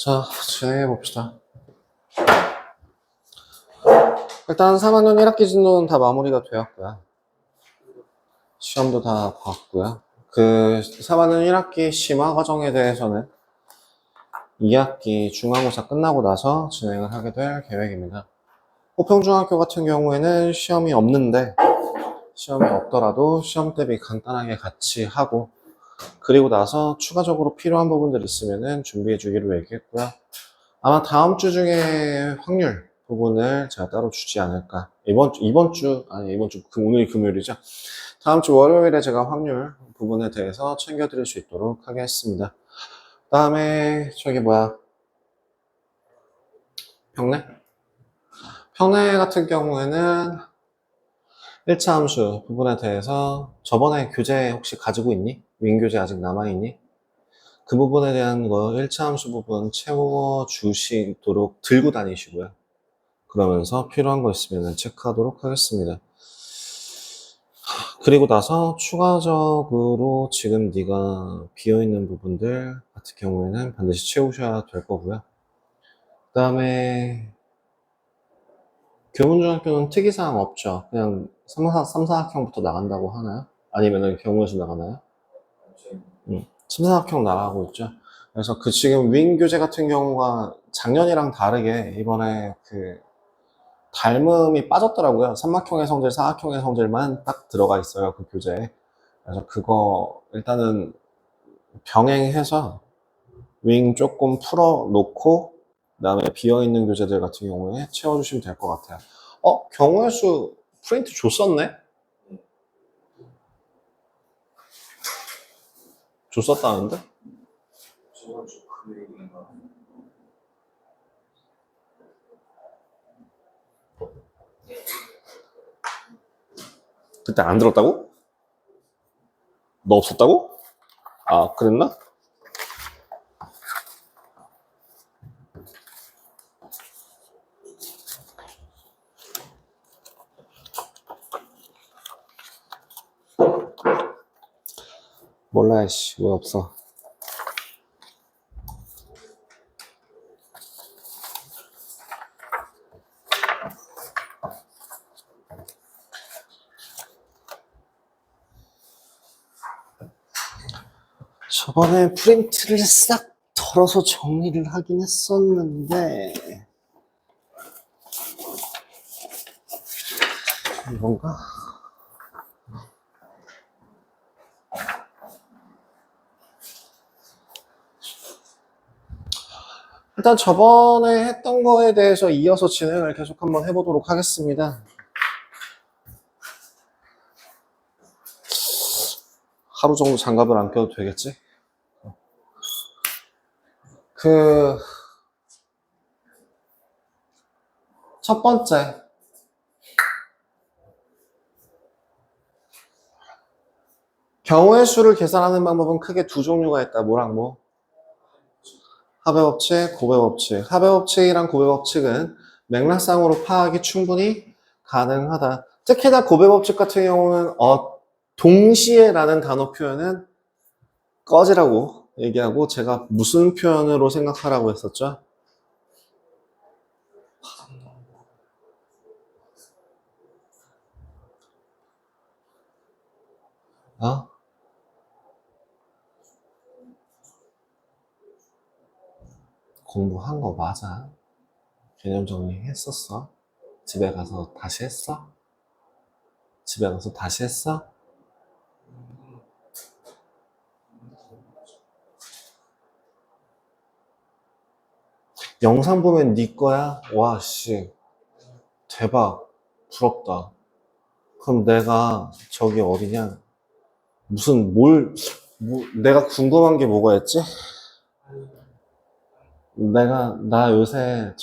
자, 진행해 봅시다. 일단 3학년 1학기 진도는 다 마무리가 되었고요. 시험도 다 봤고요. 그 3학년 1학기 심화 과정에 대해서는 2학기 중간고사 끝나고 나서 진행을 하게 될 계획입니다. 호평중학교 같은 경우에는 시험이 없는데, 시험이 없더라도 시험 대비 간단하게 같이 하고, 그리고 나서 추가적으로 필요한 부분들 있으면은 준비해 주기로 얘기했고요. 아마 다음 주 중에 확률 부분을 제가 따로 주지 않을까. 이번 주, 오늘이 금요일이죠. 다음 주 월요일에 제가 확률 부분에 대해서 챙겨드릴 수 있도록 하겠습니다. 그 다음에, 평내? 평내 같은 경우에는 1차 함수 부분에 대해서 저번에 교재 혹시 가지고 있니? 윙교재 아직 남아있니? 그 부분에 대한 거 1차 함수 부분 채워주시도록 들고 다니시고요. 그러면서 필요한 거 있으면 체크하도록 하겠습니다. 그리고 나서 추가적으로 지금 네가 비어있는 부분들 같은 경우에는 반드시 채우셔야 될 거고요. 그 다음에 교문중학교는 특이사항 없죠. 그냥 3, 4학형부터 나간다고 하나요? 아니면 경무에서 나가나요? 3, 4학형 나가고 있죠. 그래서 그 지금 윙 교재 같은 경우가 작년이랑 다르게 이번에 그 닮음이 빠졌더라고요. 3학형의 성질, 4학형의 성질만 딱 들어가 있어요. 그 교재에. 그래서 그거 일단은 병행해서 윙 조금 풀어놓고 그다음에 비어있는 교재들 같은 경우에 채워주시면 될 것 같아요. 경우의 수 프린트 줬었네? 줬었다는데? 저번 주 금요일인가? 그때 안 들었다고? 너 없었다고? 아, 그랬나? 몰라, 씨. 왜 없어? 저번에 프린트를 싹 덜어서 정리를 하긴 했었는데 이건가? 일단 저번에 했던 거에 대해서 이어서 진행을 계속 한번 해보도록 하겠습니다. 하루 정도 장갑을 안 껴도 되겠지? 첫 번째. 경우의 수를 계산하는 방법은 크게 두 종류가 있다. 뭐랑 뭐? 합의 법칙, 고배 법칙. 합의 법칙이랑 고배 법칙은 맥락상으로 파악이 충분히 가능하다. 특히나 고배 법칙 같은 경우는 동시에라는 단어 표현은 꺼지라고 얘기하고 제가 무슨 표현으로 생각하라고 했었죠? 공부한 거 맞아. 개념 정리했었어. 집에 가서 다시 했어? 집에 가서 다시 했어? 영상 보면 네 거야? 와, 씨. 대박. 부럽다. 그럼 내가 저기 어디냐? 내가 궁금한 게 뭐가 있지? 나 요새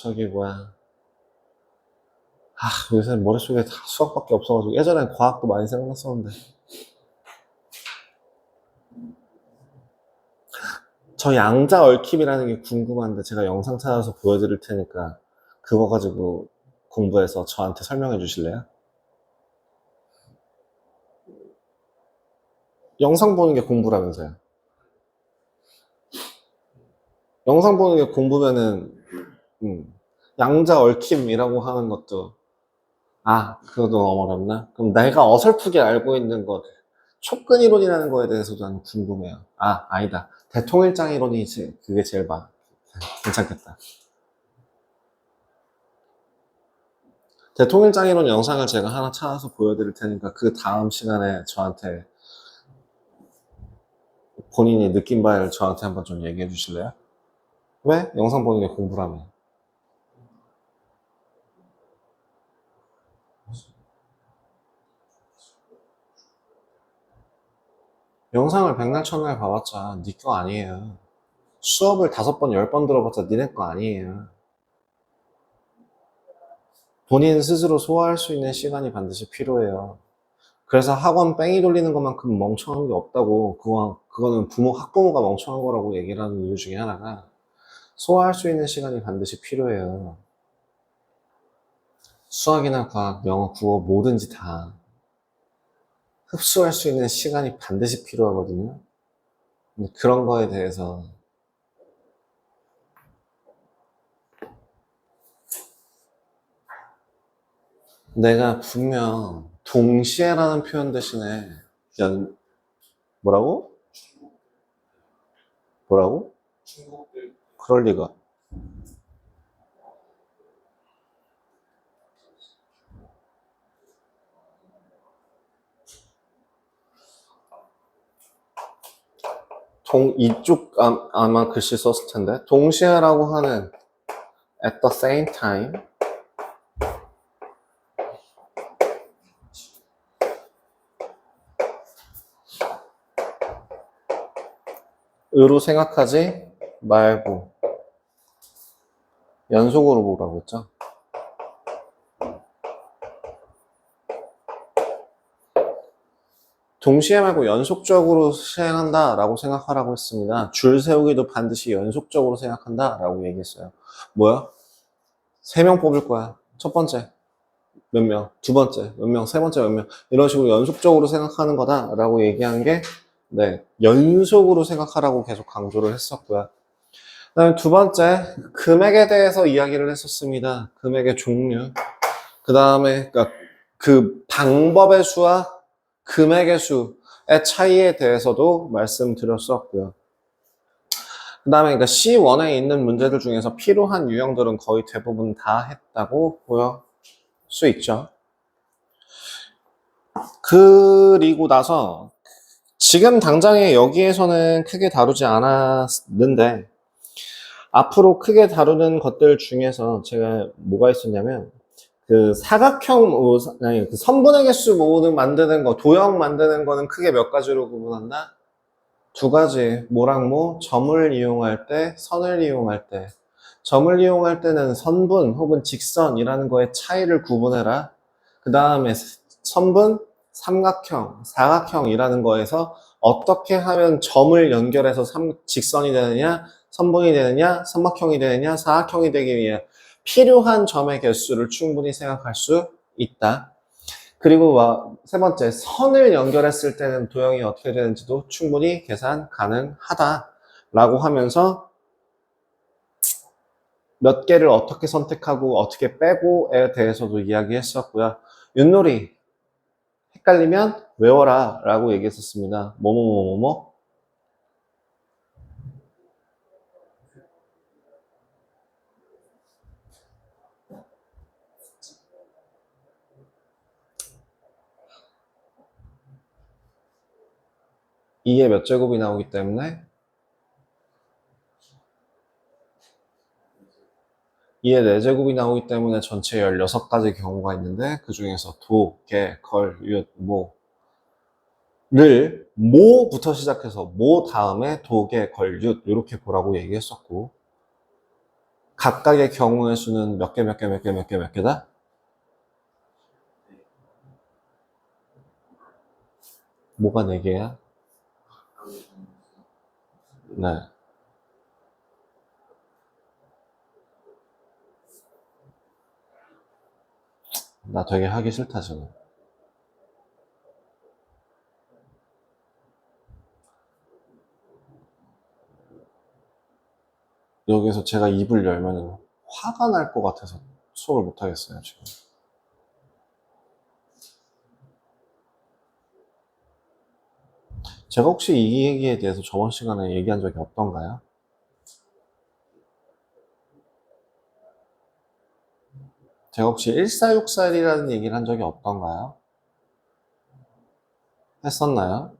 요새 머릿속에 다 수학밖에 없어가지고 예전엔 과학도 많이 생각났었는데. 저 양자 얽힘이라는 게 궁금한데 제가 영상 찾아서 보여드릴 테니까 그거 가지고 공부해서 저한테 설명해 주실래요? 영상 보는 게 공부라면서요. 영상 보는 게 공부면은, 양자 얽힘이라고 하는 것도, 그것도 너무 어렵나? 그럼 내가 어설프게 알고 있는 것, 촉근 이론이라는 거에 대해서도 나는 궁금해요. 아니다. 대통일장 이론이 그게 제일 괜찮겠다. 대통일장 이론 영상을 제가 하나 찾아서 보여드릴 테니까 그 다음 시간에 저한테 본인이 느낀 바를 저한테 한번 좀 얘기해 주실래요? 왜? 영상 보는 게 공부라며. 영상을 백날 첫날 봐봤자 네 거 아니에요. 수업을 5번, 10번 들어봤자 니네 거 아니에요. 본인 스스로 소화할 수 있는 시간이 반드시 필요해요. 그래서 학원 뺑이 돌리는 것만큼 멍청한 게 없다고, 그거는 학부모가 멍청한 거라고 얘기를 하는 이유 중에 하나가 소화할 수 있는 시간이 반드시 필요해요. 수학이나 과학, 영어, 국어 뭐든지 다 흡수할 수 있는 시간이 반드시 필요하거든요. 근데 그런 거에 대해서 내가 분명 동시에라는 표현 대신에 뭐라고? 뭐라고? 중국들 그럴 리가. 이쪽 아마 글씨 썼을 텐데 동시에라고 하는 at the same time 으로 생각하지 말고 연속으로 보라고 했죠. 동시에 말고 연속적으로 시행한다 라고 생각하라고 했습니다. 줄 세우기도 반드시 연속적으로 생각한다 라고 얘기했어요. 뭐야? 3명 뽑을 거야. 첫 번째 몇 명, 두 번째 몇 명, 세 번째 몇 명, 이런 식으로 연속적으로 생각하는 거다 라고 얘기한 게 연속으로 생각하라고 계속 강조를 했었고요. 그다음에 두 번째, 금액에 대해서 이야기를 했었습니다. 금액의 종류. 그 다음에 그 방법의 수와 금액의 수의 차이에 대해서도 말씀드렸었고요. 그 다음에 C1에 있는 문제들 중에서 필요한 유형들은 거의 대부분 다 했다고 보여 수 있죠. 그리고 나서 지금 당장에 여기에서는 크게 다루지 않았는데 앞으로 크게 다루는 것들 중에서 제가 뭐가 있었냐면 그 사각형, 그 선분의 개수 모으는 만드는 거, 도형 만드는 거는 크게 몇 가지로 구분한다? 두 가지. 뭐랑 뭐? 점을 이용할 때, 선을 이용할 때. 점을 이용할 때는 선분 혹은 직선이라는 거의 차이를 구분해라. 그 다음에 선분, 삼각형, 사각형이라는 거에서 어떻게 하면 점을 연결해서 직선이 되느냐, 선분이 되느냐, 삼각형이 되느냐, 사각형이 되기 위해 필요한 점의 개수를 충분히 생각할 수 있다. 그리고 세 번째, 선을 연결했을 때는 도형이 어떻게 되는지도 충분히 계산 가능하다라고 하면서 몇 개를 어떻게 선택하고 어떻게 빼고에 대해서도 이야기했었고요. 윷놀이 헷갈리면 외워라 라고 얘기했었습니다. 뭐뭐뭐뭐뭐. 이에 몇 제곱이 나오기 때문에 이에 4제곱이 나오기 때문에 전체 16가지 경우가 있는데 그 중에서 도, 개, 걸, 윷, 모를 모부터 시작해서 모 다음에 도, 개, 걸, 윷 이렇게 보라고 얘기했었고 각각의 경우의 수는 몇 개다? 뭐가 4개야? 네. 나 되게 하기 싫다 지금. 여기서 제가 입을 열면 화가 날 것 같아서 수업을 못 하겠어요, 지금. 제가 혹시 이 얘기에 대해서 저번 시간에 얘기한 적이 없던가요? 제가 혹시 1464이라는 얘기를 한 적이 없던가요? 했었나요?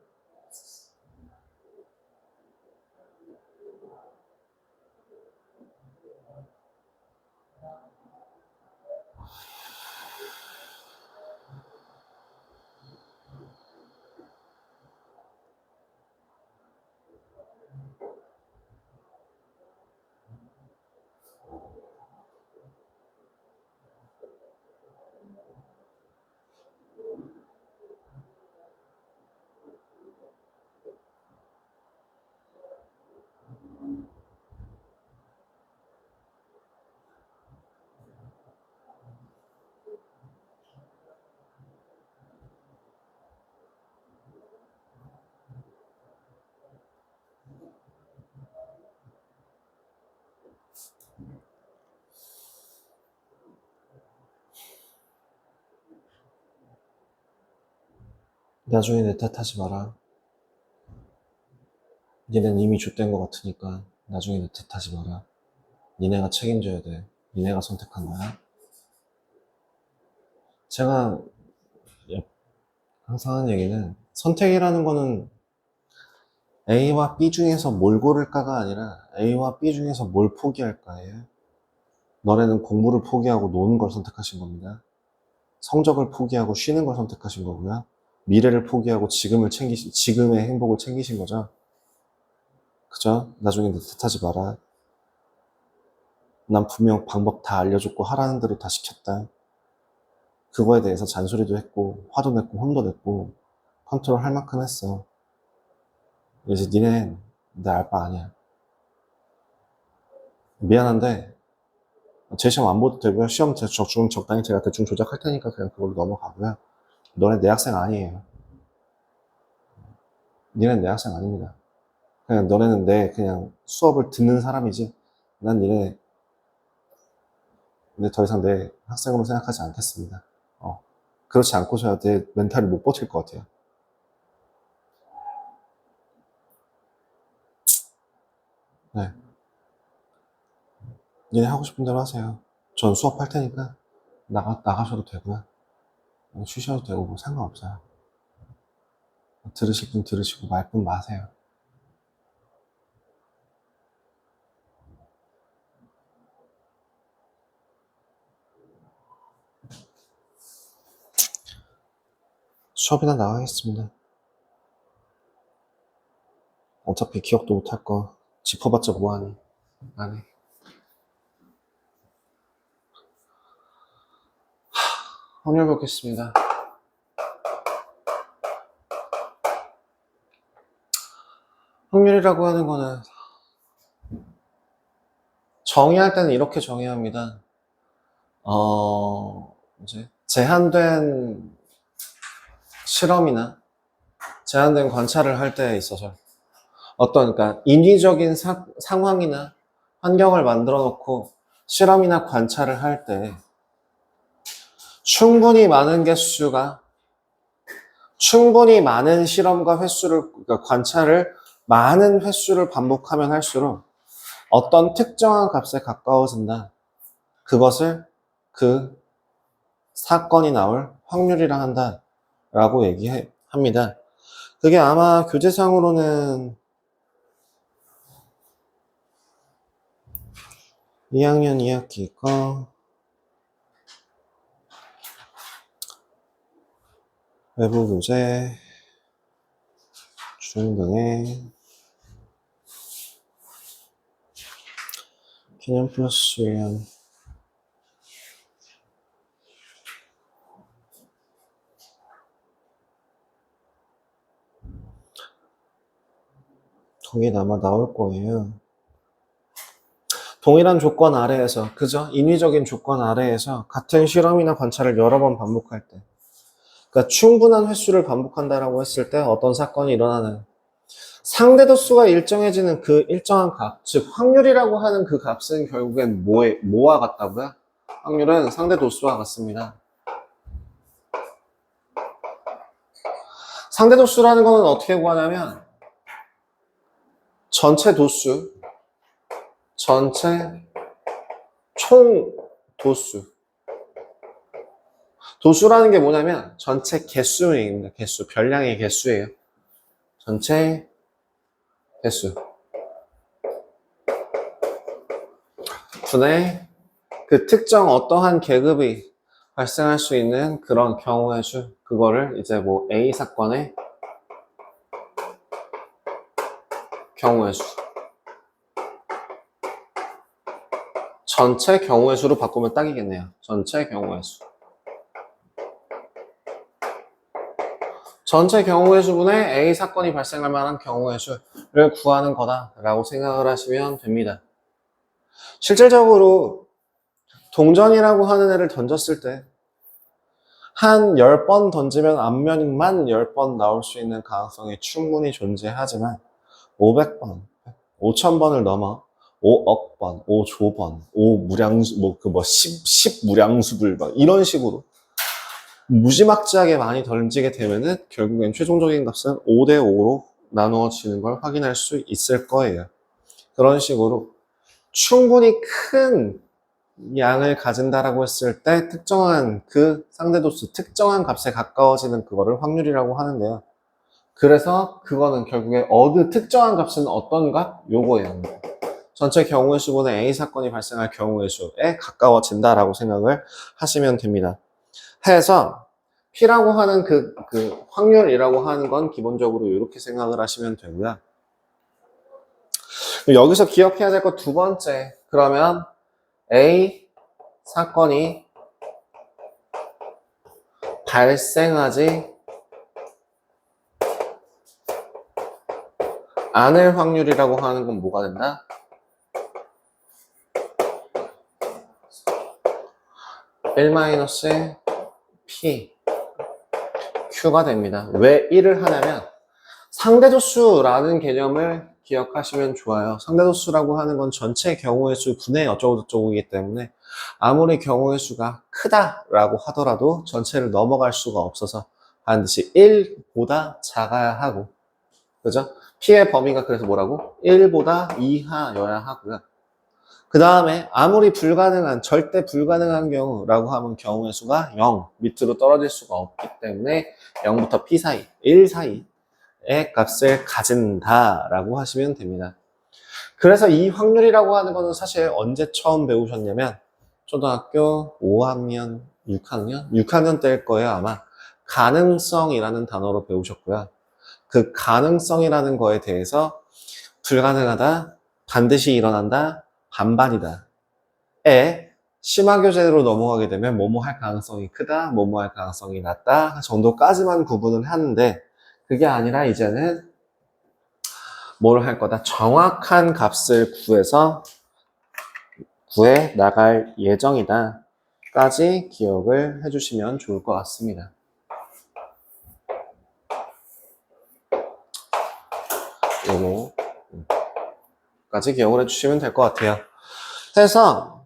나중에 내 탓하지 마라. 니네는 이미 좆된 것 같으니까 나중에 내 탓하지 마라. 니네가 책임져야 돼. 니네가 선택한 거야. 제가 항상 하는 얘기는 선택이라는 거는 A와 B 중에서 뭘 고를까가 아니라 A와 B 중에서 뭘 포기할까예요. 너네는 공부를 포기하고 노는 걸 선택하신 겁니다. 성적을 포기하고 쉬는 걸 선택하신 거고요. 미래를 포기하고 지금의 행복을 챙기신 거죠. 그죠? 나중에 내 탓하지 마라. 난 분명 방법 다 알려줬고 하라는 대로 다 시켰다. 그거에 대해서 잔소리도 했고 화도 냈고 혼도 냈고 컨트롤 할 만큼 했어. 이제 니네 내 알 바 아니야. 미안한데 제 시험 안 보도 되고요. 시험 적당히 제가 대충 조작할 테니까 그냥 그걸로 넘어가고요. 너네 내 학생 아니에요. 니네는 내 학생 아닙니다. 그냥 너네는 내 그냥 수업을 듣는 사람이지. 난 니네 더 이상 내 학생으로 생각하지 않겠습니다. 그렇지 않고서야 내 멘탈이 못 버틸 것 같아요. 네. 니네 하고 싶은 대로 하세요. 전 수업할 테니까 나가셔도 되고요. 쉬셔도 되고 뭐 상관없어요. 들으실 분 들으시고 말 분 마세요. 수업이나 나가겠습니다. 어차피 기억도 못할 거 짚어봤자 뭐하니. 안 해. 확률 보겠습니다. 확률이라고 하는 거는 정의할 때는 이렇게 정의해야 합니다. 이제 제한된 실험이나 제한된 관찰을 할 때에 있어서 그러니까 인위적인 상황이나 환경을 만들어 놓고 실험이나 관찰을 할 때 충분히 많은 실험과 그러니까 관찰을 많은 횟수를 반복하면 할수록 어떤 특정한 값에 가까워진다. 그것을 그 사건이 나올 확률이라 한다. 라고 얘기합니다. 그게 아마 교재상으로는 2학년 2학기 거 외부 교재 중등의 기념 플러스 위원 거기에 아마 나올 거예요. 동일한 조건 아래에서, 그죠? 인위적인 조건 아래에서 같은 실험이나 관찰을 여러 번 반복할 때, 그러니까 충분한 횟수를 반복한다라고 했을 때 어떤 사건이 일어나는 상대도수가 일정해지는 그 일정한 값, 즉 확률이라고 하는 그 값은 결국엔 뭐와 같다고요? 확률은 상대도수와 같습니다. 상대도수라는 거는 어떻게 구하냐면 전체 도수, 전체 총 도수. 도수라는 게 뭐냐면 전체 개수입니다. 개수, 별량의 개수예요. 전체 개수. 분의 그 특정 어떠한 계급이 발생할 수 있는 그런 경우의 수. 그거를 이제 뭐 A 사건의 경우의 수. 전체 경우의 수로 바꾸면 딱이겠네요. 전체 경우의 수. 전체 경우의 수분의 A 사건이 발생할 만한 경우의 수를 구하는 거다라고 생각을 하시면 됩니다. 실질적으로 동전이라고 하는 애를 던졌을 때 한 10번 던지면 앞면만 10번 나올 수 있는 가능성이 충분히 존재하지만 500번, 5000번을 넘어 5억 번, 5조 번, 5무량수, 10 무량수불, 막 이런 식으로 무지막지하게 많이 던지게 되면은 결국엔 최종적인 값은 5대5로 나누어지는 걸 확인할 수 있을 거예요. 그런 식으로 충분히 큰 양을 가진다라고 했을 때 특정한 그 상대도수, 특정한 값에 가까워지는 그거를 확률이라고 하는데요. 그래서 그거는 결국에 어느 특정한 값은 어떤 값? 요거예요. 전체 경우의 수분의 A 사건이 발생할 경우의 수에 가까워진다라고 생각을 하시면 됩니다. 해서 P라고 하는 그 확률이라고 하는 건 기본적으로 이렇게 생각을 하시면 되고요. 여기서 기억해야 될 거 두 번째. 그러면 A 사건이 발생하지 않을 확률이라고 하는 건 뭐가 된다? 1-P Q가 됩니다. 왜 1을 하냐면 상대도수라는 개념을 기억하시면 좋아요. 상대도수라고 하는 건 전체 경우의 수 분의 어쩌고저쩌고이기 때문에 아무리 경우의 수가 크다라고 하더라도 전체를 넘어갈 수가 없어서 반드시 1보다 작아야 하고, 그죠? P의 범위가 그래서 뭐라고? 1보다 이하여야 하고요. 그 다음에 아무리 불가능한, 절대 불가능한 경우라고 하면 경우의 수가 0 밑으로 떨어질 수가 없기 때문에 0부터 P 사이, 1 사이의 값을 가진다라고 하시면 됩니다. 그래서 이 확률이라고 하는 거는 사실 언제 처음 배우셨냐면 초등학교 5학년, 6학년? 6학년 때일 거예요, 아마. 가능성이라는 단어로 배우셨고요. 그 가능성이라는 거에 대해서 불가능하다, 반드시 일어난다, 반반이다. 심화 교재로 넘어가게 되면 뭐뭐 할 가능성이 크다, 뭐뭐 할 가능성이 낮다 정도까지만 구분을 하는데 그게 아니라 이제는 뭘 할 거다? 정확한 값을 구해 나갈 예정이다 까지 기억을 해주시면 좋을 것 같습니다. 요거까지 기억을 해주시면 될 것 같아요. 그래서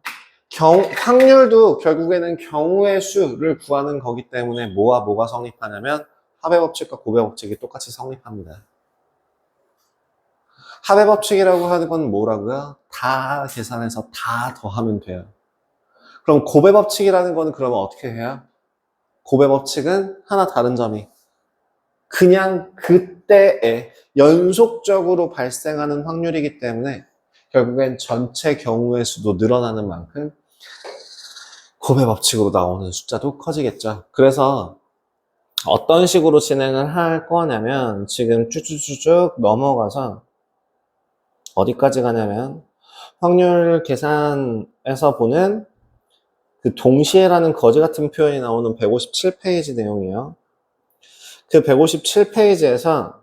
확률도 결국에는 경우의 수를 구하는 거기 때문에 뭐와 뭐가 성립하냐면 합의 법칙과 곱의 법칙이 똑같이 성립합니다. 합의 법칙이라고 하는 건 뭐라고요? 다 계산해서 다 더하면 돼요. 그럼 곱의 법칙이라는 거는 그러면 어떻게 해요? 곱의 법칙은 하나 다른 점이 그냥 그때에 연속적으로 발생하는 확률이기 때문에 결국엔 전체 경우의 수도 늘어나는 만큼 곱의 법칙으로 나오는 숫자도 커지겠죠. 그래서 어떤 식으로 진행을 할 거냐면 지금 쭉쭉쭉 넘어가서 어디까지 가냐면 확률 계산에서 보는 그 동시에라는 거지 같은 표현이 나오는 157페이지 내용이에요. 그 157페이지에서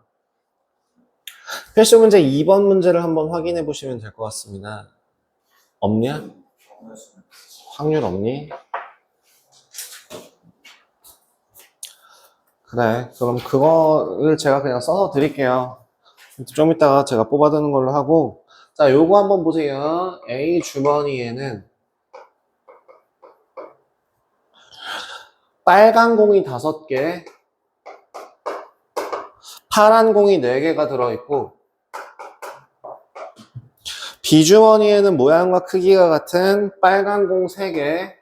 필수 문제 2번 문제를 한번 확인해 보시면 될 것 같습니다. 없냐? 확률 없니? 그래, 그럼 그거를 제가 그냥 써서 드릴게요. 좀 이따가 제가 뽑아두는 걸로 하고, 자, 요거 한번 보세요. A 주머니에는 빨간 공이 5개, 파란 공이 4개가 들어있고, B 주머니에는 모양과 크기가 같은 빨간 공 3개,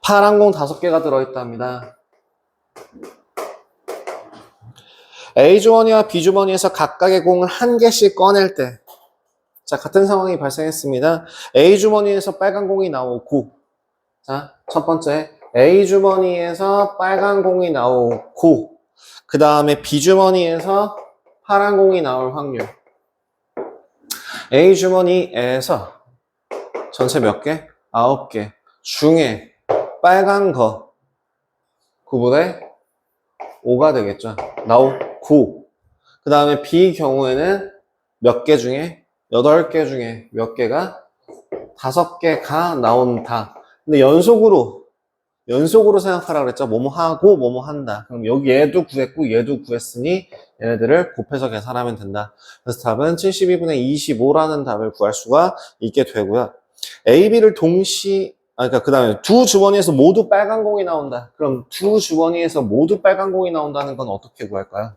파란 공 5개가 들어있답니다. A 주머니와 B 주머니에서 각각의 공을 1개씩 꺼낼 때, 자, 같은 상황이 발생했습니다. A 주머니에서 빨간 공이 나오고, 자, 첫 번째, A 주머니에서 빨간 공이 나오고, 그 다음에 B 주머니에서 파란 공이 나올 확률. A 주머니에서 전체 몇 개? 9개. 중에 빨간 거 9분의 5가 되겠죠. 나오고. 그 다음에 B 경우에는 몇 개 중에? 8개 중에 몇 개가? 5개가 나온다. 근데 연속으로 생각하라 그랬죠. 뭐뭐 하고 뭐뭐 한다. 그럼 여기 얘도 구했고 얘도 구했으니 얘네들을 곱해서 계산하면 된다. 그래서 답은 72분의 25라는 답을 구할 수가 있게 되고요. A, B를 그러니까 그 다음에 두 주머니에서 모두 빨간 공이 나온다. 그럼 두 주머니에서 모두 빨간 공이 나온다는 건 어떻게 구할까요?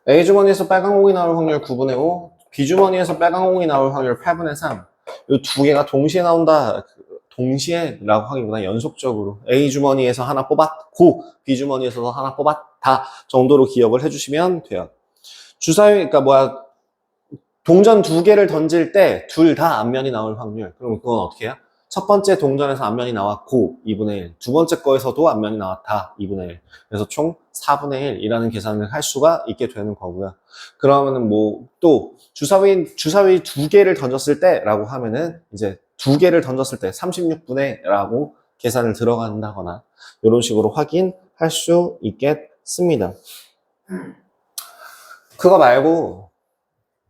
A 주머니에서 빨간 공이 나올 확률 9분의 5, B 주머니에서 빨간 공이 나올 확률 8분의 3. 이 두 개가 동시에 나온다. 동시에라고 하기보다 연속적으로 A 주머니에서 하나 뽑았고 B 주머니에서도 하나 뽑았다 정도로 기억을 해주시면 돼요. 그러니까 동전 2개를 던질 때 둘 다 앞면이 나올 확률. 그럼 그건 어떻게 해요? 첫 번째 동전에서 앞면이 나왔고 2분의 1. 두 번째 거에서도 앞면이 나왔다. 2분의 1. 그래서 총 4분의 1이라는 계산을 할 수가 있게 되는 거고요. 그러면은 또 주사위 2개를 던졌을 때라고 하면은 이제 2개를 던졌을 때 36분의 라고 계산을 들어간다거나 이런 식으로 확인할 수 있겠습니다. 그거 말고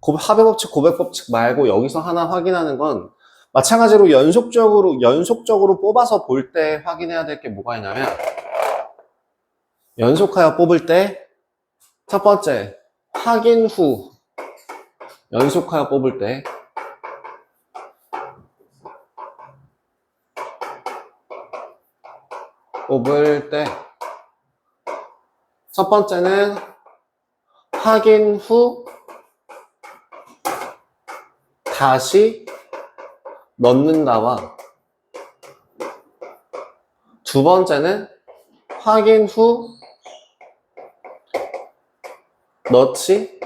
합의법칙, 고백법칙 말고 여기서 하나 확인하는 건 마찬가지로 연속적으로 뽑아서 볼 때 확인해야 될 게 뭐가 있냐면 연속하여 뽑을 때 첫 번째 확인 후 연속하여 뽑을 때 첫 번째는 확인 후 다시 넣는다와 두 번째는 확인 후 넣지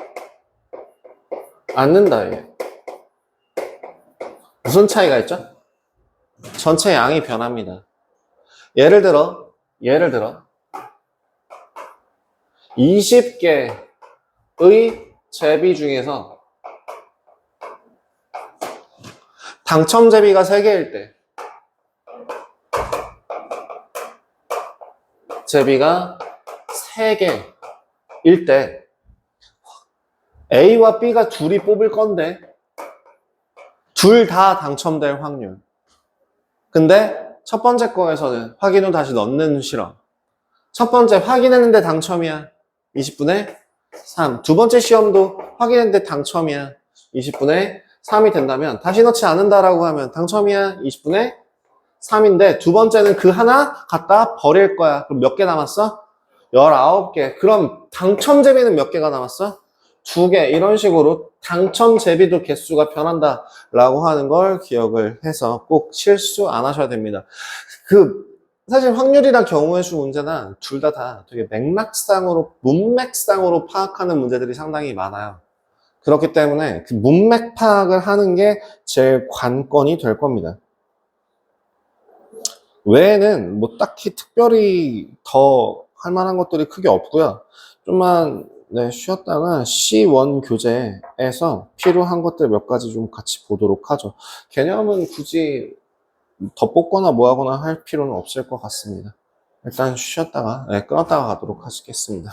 않는다예요. 무슨 차이가 있죠? 전체 양이 변합니다. 예를 들어 20개의 제비 중에서 당첨 제비가 3개일 때 제비가 3개일 때 A와 B가 둘이 뽑을 건데 둘 다 당첨될 확률. 근데 첫 번째 거에서는 확인 후 다시 넣는 실험. 첫 번째 확인했는데 당첨이야. 20분의 3. 두 번째 시험도 확인했는데 당첨이야. 20분의 3이 된다면 다시 넣지 않는다라고 하면 당첨이야. 20분의 3인데 두 번째는 그 하나 갖다 버릴 거야. 그럼 몇 개 남았어? 19개. 그럼 당첨 제비는 몇 개가 남았어? 2개. 이런 식으로 당첨 제비도 개수가 변한다라고 하는 걸 기억을 해서 꼭 실수 안 하셔야 됩니다. 사실 확률이나 경우의 수 문제나 둘 다 되게 문맥상으로 파악하는 문제들이 상당히 많아요. 그렇기 때문에 그 문맥 파악을 하는 게 제일 관건이 될 겁니다. 외에는 딱히 특별히 더 할 만한 것들이 크게 없고요. 좀만 쉬었다가 C1 교재에서 필요한 것들 몇 가지 좀 같이 보도록 하죠. 개념은 굳이 더 뽑거나 뭐 하거나 할 필요는 없을 것 같습니다. 일단 쉬었다가 끊었다가 가도록 하겠습니다.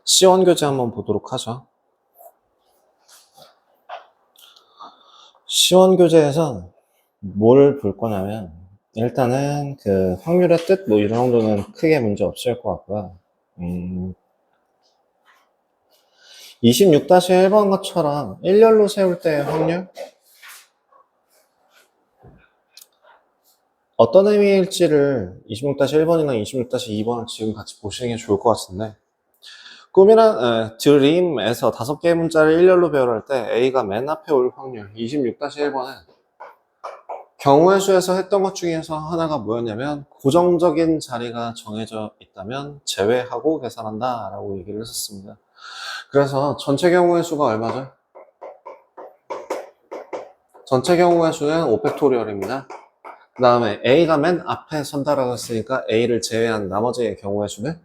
C1 교재 한번 보도록 하죠. C1 교재에서 뭘 볼 거냐면, 일단은 그 확률의 뜻, 뭐 이런 정도는 크게 문제 없을 것 같고요. 26-1번 것처럼 일렬로 세울 때의 확률? 어떤 의미일지를 26-1번이나 26-2번을 지금 같이 보시는 게 좋을 것 같은데, 꿈이란 드림에서 5개의 문자를 일렬로 배열할 때 A가 맨 앞에 올 확률 26-1번은 경우의 수에서 했던 것 중에서 하나가 뭐였냐면 고정적인 자리가 정해져 있다면 제외하고 계산한다 라고 얘기를 했었습니다. 그래서 전체 경우의 수가 얼마죠? 전체 경우의 수는 5팩토리얼입니다. 그 다음에 A가 맨 앞에 선다라고 했으니까 A를 제외한 나머지의 경우의 수는?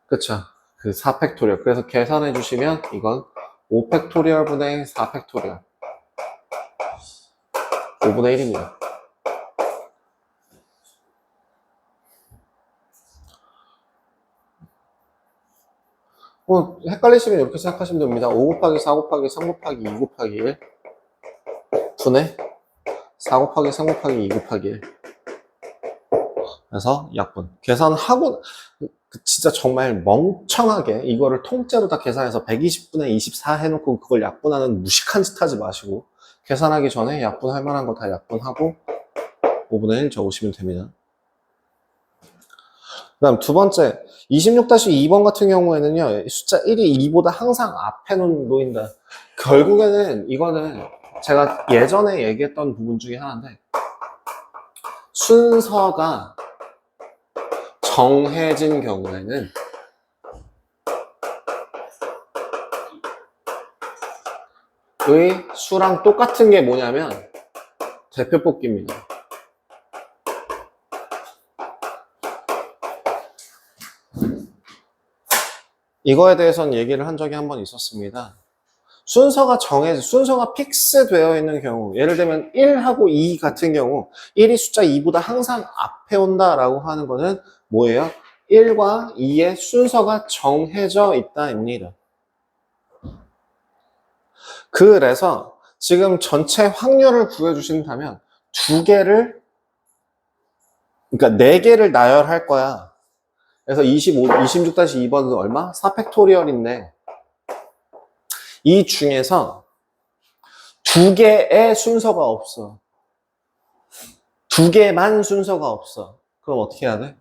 그쵸, 그 4팩토리얼. 그래서 계산해 주시면 이건 5팩토리얼 분의 4팩토리얼 5분의 1입니다. 헷갈리시면 이렇게 생각하시면 됩니다. 5 곱하기 4 곱하기 3 곱하기 2 곱하기 1 분의 4 곱하기 3 곱하기 2 곱하기 1 그래서 약분. 계산하고 진짜 정말 멍청하게 이거를 통째로 다 계산해서 120분의 24 해놓고 그걸 약분하는 무식한 짓 하지 마시고 계산하기 전에 약분할 만한 거 다 약분하고 5분의 1 적으시면 됩니다. 그 다음 두 번째 26-2번 같은 경우에는요, 숫자 1이 2보다 항상 앞에 놓인다. 결국에는 이거는 제가 예전에 얘기했던 부분 중에 하나인데, 순서가 정해진 경우에는 의 수랑 똑같은 게 뭐냐면 대표 뽑기입니다. 이거에 대해서는 얘기를 한 적이 한 번 있었습니다. 순서가 픽스 되어 있는 경우, 예를 들면 1하고 2 같은 경우 1이 숫자 2보다 항상 앞에 온다라고 하는 거는 뭐예요? 1과 2의 순서가 정해져 있다입니다. 그래서 지금 전체 확률을 구해주신다면 그러니까 4개를 나열할 거야. 그래서 26-2번은 얼마? 4팩토리얼인데 이 중에서 2개의 순서가 없어. 2개만 순서가 없어. 그럼 어떻게 해야 돼?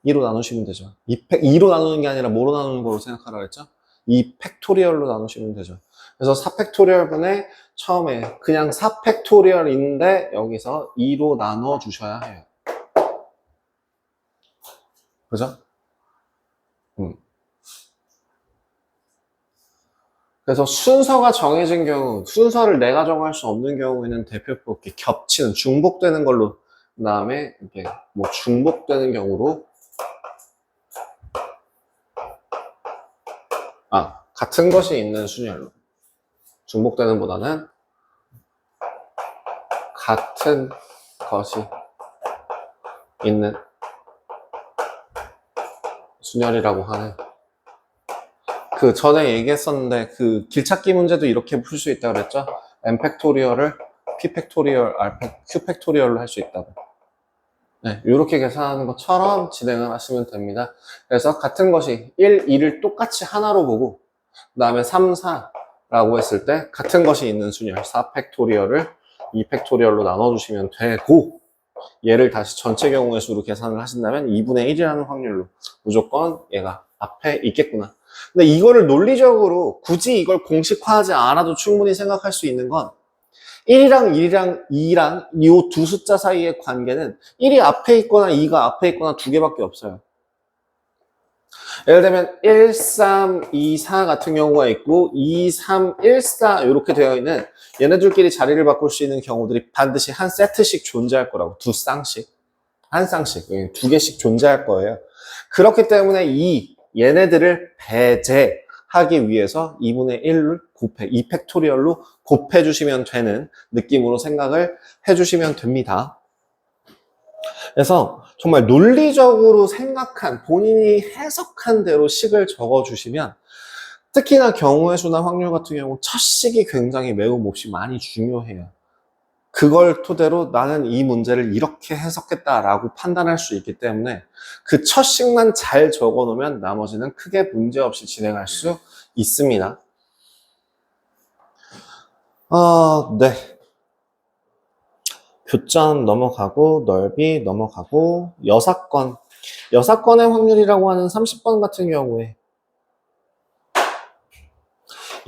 2로 나누시면 되죠. 2로 나누는 게 아니라 뭐로 나누는 거로 생각하라 그랬죠? 2팩토리얼로 나누시면 되죠. 그래서 4팩토리얼 분의 처음에 그냥 4팩토리얼인데 여기서 2로 나눠 주셔야 해요. 그죠? 그래서 순서가 정해진 경우, 순서를 내가 정할 수 없는 경우에는 대표 뽑기, 겹치는, 중복되는 걸로, 그 다음에 이렇게 뭐 중복되는 경우로, 같은 것이 있는 순열로. 중복되는 보다는 같은 것이 있는 순열이라고 하는. 그 전에 얘기했었는데 그 길찾기 문제도 이렇게 풀 수 있다고 그랬죠? n 팩토리얼을 p 팩토리얼, q 팩토리얼로 할 수 있다고. 네, 이렇게 계산하는 것처럼 진행을 하시면 됩니다. 그래서 같은 것이 1, 2를 똑같이 하나로 보고 그 다음에 3, 4라고 했을 때 같은 것이 있는 순열 4 팩토리얼을 2 팩토리얼로 나눠주시면 되고, 얘를 다시 전체 경우의 수로 계산을 하신다면 2분의 1이라는 확률로 무조건 얘가 앞에 있겠구나. 근데 이거를 논리적으로 굳이 이걸 공식화하지 않아도 충분히 생각할 수 있는 건 1이랑 1이랑 2랑 이 두 숫자 사이의 관계는 1이 앞에 있거나 2가 앞에 있거나 2개밖에 없어요. 예를 들면 1, 3, 2, 4 같은 경우가 있고 2, 3, 1, 4 이렇게 되어 있는 얘네들끼리 자리를 바꿀 수 있는 경우들이 반드시 한 세트씩 존재할 거라고. 두 쌍씩. 한 쌍씩. 2개씩 존재할 거예요. 그렇기 때문에 얘네들을 배제하고 하기 위해서 2분의 1을 곱해, 2팩토리얼로 곱해주시면 되는 느낌으로 생각을 해주시면 됩니다. 그래서 정말 논리적으로 생각한, 본인이 해석한 대로 식을 적어주시면, 특히나 경우의 수나 확률 같은 경우 첫 식이 굉장히 매우 몹시 많이 중요해요. 그걸 토대로 나는 이 문제를 이렇게 해석했다라고 판단할 수 있기 때문에 그 첫 식만 잘 적어 놓으면 나머지는 크게 문제없이 진행할 수 있습니다. 네. 교점 넘어가고 넓이 넘어가고 여사건. 여사건의 확률이라고 하는 30번 같은 경우에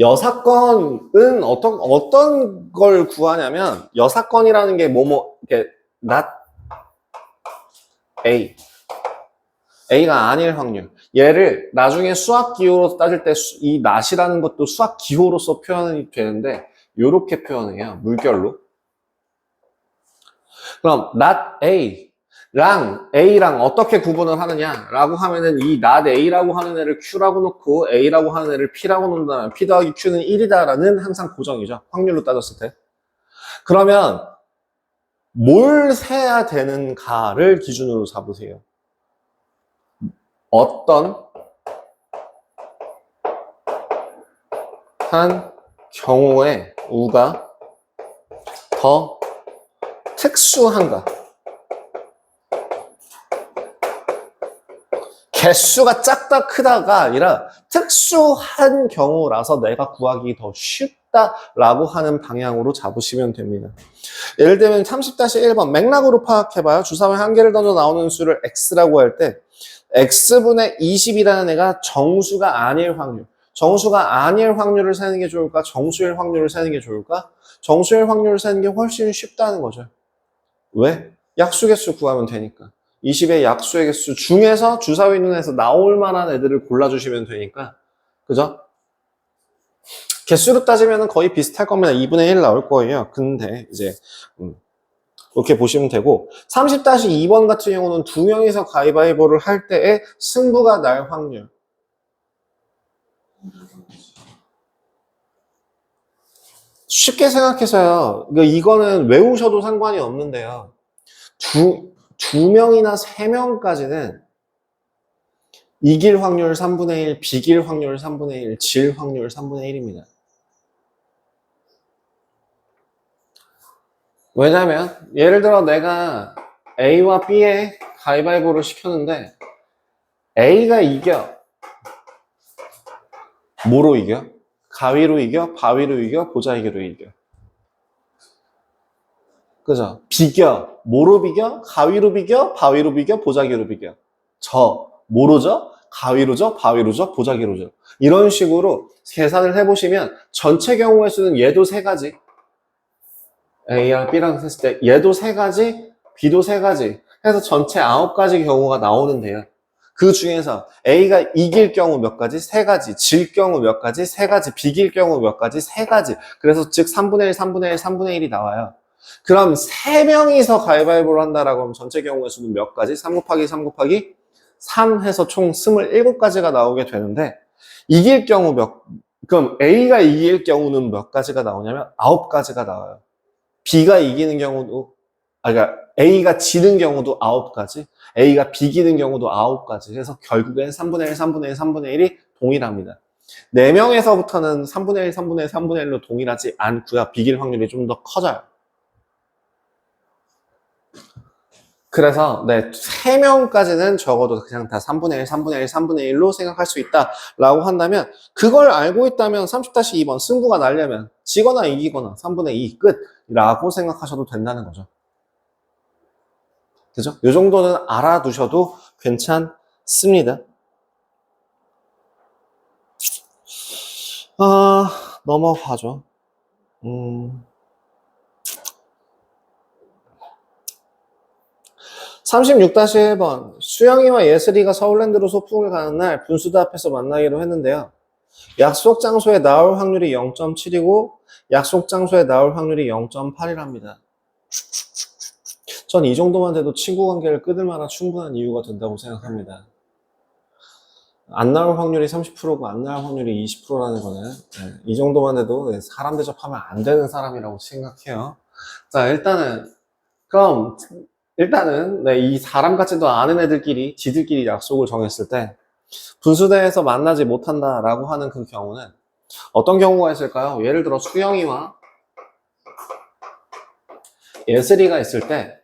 여사건은 어떤 걸 구하냐면 여사건이라는 게 이게 not A. A가 아닐 확률. 얘를 나중에 수학 기호로 따질 때 이 not이라는 것도 수학 기호로서 표현이 되는데 요렇게 표현해요. 물결로. 그럼 not A랑 어떻게 구분을 하느냐라고 하면은 이 not A라고 하는 애를 Q라고 놓고 A라고 하는 애를 P라고 놓는다면 P 더하기 Q는 1이다라는 항상 고정이죠. 확률로 따졌을 때. 그러면 뭘 세야 되는가를 기준으로 잡으세요. 어떤 한 경우에 우가 더 특수한가? 개수가 작다 크다가 아니라 특수한 경우라서 내가 구하기 더 쉽다라고 하는 방향으로 잡으시면 됩니다. 예를 들면 30-1번 맥락으로 파악해봐요. 주사위 한 개를 던져 나오는 수를 x라고 할 때 x분의 20이라는 애가 정수가 아닐 확률. 정수가 아닐 확률을 세는 게 좋을까? 정수일 확률을 세는 게 좋을까? 정수일 확률을 세는 게 훨씬 쉽다는 거죠. 왜? 약수 개수 구하면 되니까. 20의 약수의 개수 중에서 주사위 눈에서 나올 만한 애들을 골라주시면 되니까. 그죠? 개수로 따지면 거의 비슷할 겁니다. 2분의 1 나올 거예요. 근데 이제 이렇게 보시면 되고 30-2번 같은 경우는 두 명이서 가위바위보를 할 때의 승부가 날 확률. 쉽게 생각해서요. 이거는 외우셔도 상관이 없는데요. 두 명이나 세 명까지는 이길 확률 3분의 1, 비길 확률 3분의 1, 질 확률 3분의 1입니다. 왜냐면 예를 들어 내가 A와 B에 가위바위보를 시켰는데 A가 이겨. 뭐로 이겨? 가위로 이겨? 바위로 이겨? 보자기로 이겨. 그죠? 비겨. 뭐로 비겨? 가위로 비겨? 바위로 비겨? 보자기로 비겨. 뭐로 져? 가위로 져? 바위로 져? 보자기로 져. 이런 식으로 계산을 해보시면 전체 경우의 수는 얘도 세 가지. A랑 B랑 했을 때 얘도 세 가지, B도 세 가지 해서 전체 9가지 경우가 나오는데요. 그 중에서 A가 이길 경우 몇 가지? 세 가지. 질 경우 몇 가지? 세 가지. 비길 경우 몇 가지? 세 가지. 그래서 즉 3분의 1, 3분의 1, 3분의 1이 나와요. 그럼 3명이서 가위바위보를 한다라고 하면 전체 경우의 수는 몇 가지? 3 곱하기 3 곱하기 3 해서 총 27가지가 나오게 되는데 이길 경우 그럼 A가 이길 경우는 몇 가지가 나오냐면 9가지가 나와요. B가 이기는 경우도, 그러니까 A가 지는 경우도 9가지, A가 비기는 경우도 9가지. 그래서 결국엔 3분의 1, 3분의 1, 3분의 1이 동일합니다. 4명에서부터는 3분의 1, 3분의 1, 3분의 1로 동일하지 않고요. 비길 확률이 좀 더 커져요. 그래서 3명까지는 적어도 그냥 다 3분의 1, 3분의 1, 3분의 1로 생각할 수 있다라고 한다면 그걸 알고 있다면 30-2번 승부가 나려면 지거나 이기거나 3분의 2 끝이라고 생각하셔도 된다는 거죠. 그죠? 이 정도는 알아두셔도 괜찮습니다. 넘어가죠. 36-1번 수영이와 예슬이가 서울랜드로 소풍을 가는 날 분수대 앞에서 만나기로 했는데요. 약속 장소에 나올 확률이 0.7이고 약속 장소에 나올 확률이 0.8이랍니다. 전 이 정도만 돼도 친구 관계를 끊을 만한 충분한 이유가 된다고 생각합니다. 안 나올 확률이 30%고 안 나올 확률이 20%라는 거는 네, 이 정도만 해도 네, 사람 대접하면 안 되는 사람이라고 생각해요. 자, 일단은 네, 이 사람 같지도 않은 애들끼리 지들끼리 약속을 정했을 때 분수대에서 만나지 못한다라고 하는 그 경우는 어떤 경우가 있을까요? 예를 들어 수영이와 예슬이가 있을 때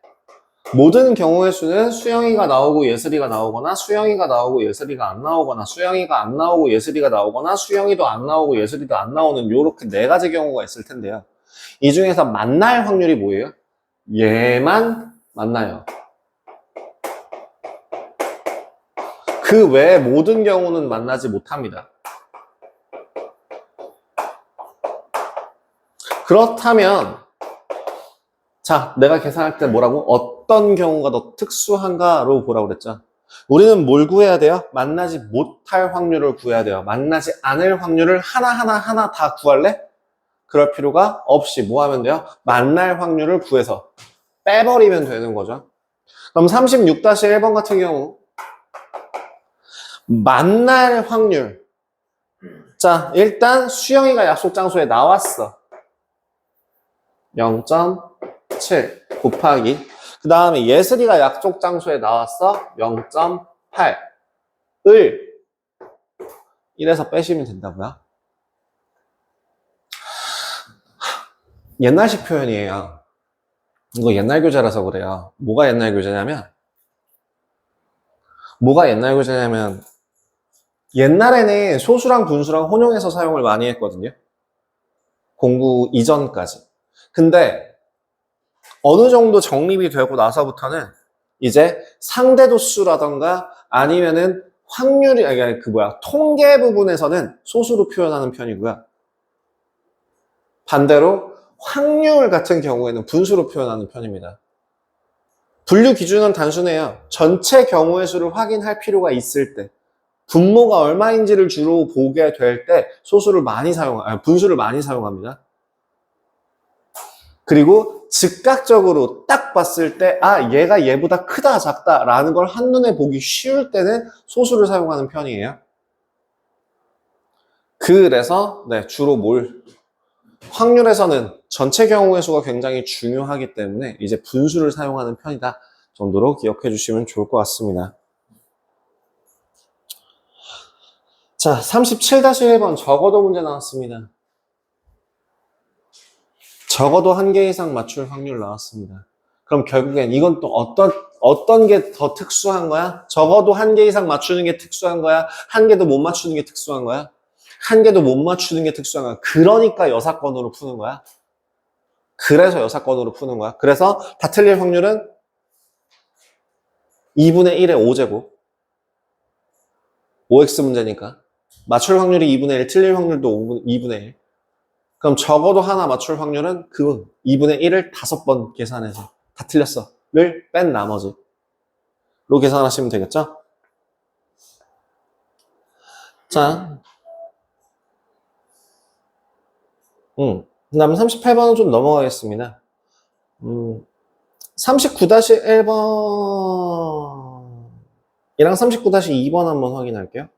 모든 경우의 수는 수영이가 나오고 예슬이가 나오거나 수영이가 나오고 예슬이가 안 나오거나 수영이가 안 나오고 예슬이가 나오거나 수영이도 안 나오고 예슬이도 안 나오는 요렇게 네 가지 경우가 있을 텐데요. 이 중에서 만날 확률이 뭐예요? 얘만 만나요. 그 외에 모든 경우는 만나지 못합니다. 그렇다면 자, 내가 계산할 때 뭐라고? 어떤 경우가 더 특수한가로 보라고 그랬죠. 우리는 뭘 구해야 돼요? 만나지 못할 확률을 구해야 돼요. 만나지 않을 확률을 하나 다 구할래? 그럴 필요가 없이 뭐 하면 돼요? 만날 확률을 구해서 빼버리면 되는 거죠. 그럼 36-1번 같은 경우 만날 확률. 자, 일단 수영이가 약속 장소에 나왔어. 0.7 곱하기 그 다음에 예슬이가 약속 장소에 나왔어 0.8을 1에서 빼시면 된다고요? 옛날식 표현이에요. 이거 옛날 교재라서 그래요. 뭐가 옛날 교재냐면 옛날에는 소수랑 분수랑 혼용해서 사용을 많이 했거든요. 공부 이전까지. 근데 어느 정도 정립이 되고 나서부터는 이제 상대도수라던가 아니면은 확률이, 통계 부분에서는 소수로 표현하는 편이고요. 반대로 확률 같은 경우에는 분수로 표현하는 편입니다. 분류 기준은 단순해요. 전체 경우의 수를 확인할 필요가 있을 때, 분모가 얼마인지를 주로 보게 될 때 분수를 많이 사용합니다. 그리고 즉각적으로 딱 봤을 때, 아, 얘가 얘보다 크다, 작다, 라는 걸 한눈에 보기 쉬울 때는 소수를 사용하는 편이에요. 그래서, 네, 주로 확률에서는 전체 경우의 수가 굉장히 중요하기 때문에 이제 분수를 사용하는 편이다 정도로 기억해 주시면 좋을 것 같습니다. 자, 37-1번 적어도 문제 나왔습니다. 적어도 한 개 이상 맞출 확률 나왔습니다. 그럼 결국엔 이건 또 어떤 게 더 특수한 거야? 적어도 한 개 이상 맞추는 게 특수한 거야? 한 개도 못 맞추는 게 특수한 거야? 한 개도 못 맞추는 게 특수한 거야. 그러니까 여사건으로 푸는 거야. 그래서 여사건으로 푸는 거야. 그래서 다 틀릴 확률은 2분의 1의 5제곱. 5x 문제니까. 맞출 확률이 2분의 1, 틀릴 확률도 2분의 1. 그럼 적어도 하나 맞출 확률은 그 2분의 1을 5번 계산해서 다 틀렸어.를 뺀 나머지로 계산하시면 되겠죠? 자. 그 다음에 38번은 좀 넘어가겠습니다. 39-1번이랑 39-2번 한번 확인할게요.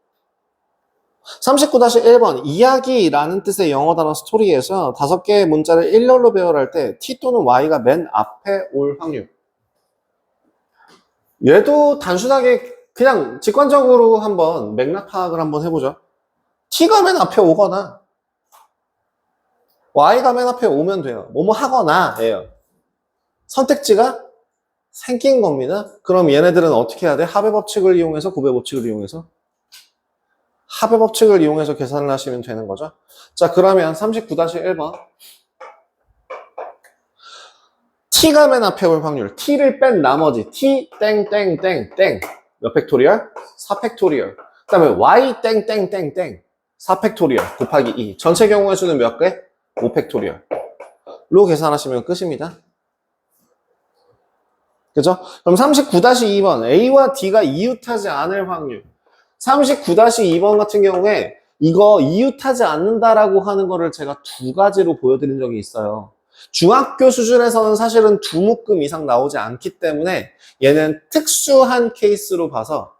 39-1번 이야기라는 뜻의 영어 단어 스토리에서 5개의 문자를 일렬로 배열할 때 t 또는 y가 맨 앞에 올 확률. 얘도 단순하게 그냥 직관적으로 한번 맥락 파악을 한번 해보죠. t가 맨 앞에 오거나 y가 맨 앞에 오면 돼요. 뭐뭐 하거나 예요. 선택지가 생긴 겁니다. 그럼 얘네들은 어떻게 해야 돼? 합의 법칙을 이용해서 곱의 법칙을 이용해서 합의 법칙을 이용해서 계산을 하시면 되는 거죠. 자, 그러면 39-1번 t가 맨 앞에 올 확률, t를 뺀 나머지 t 땡땡땡땡 몇 팩토리얼? 4팩토리얼. 그 다음에 y 땡땡땡땡 4팩토리얼 곱하기 2 전체 경우의 수는 몇 개? 5팩토리얼로 계산하시면 끝입니다. 그죠? 그럼 39-2번 A와 D가 이웃하지 않을 확률. 39-2번 같은 경우에 이거 이웃하지 않는다라고 하는 거를 제가 2가지로 보여드린 적이 있어요. 중학교 수준에서는 사실은 2묶음 이상 나오지 않기 때문에 얘는 특수한 케이스로 봐서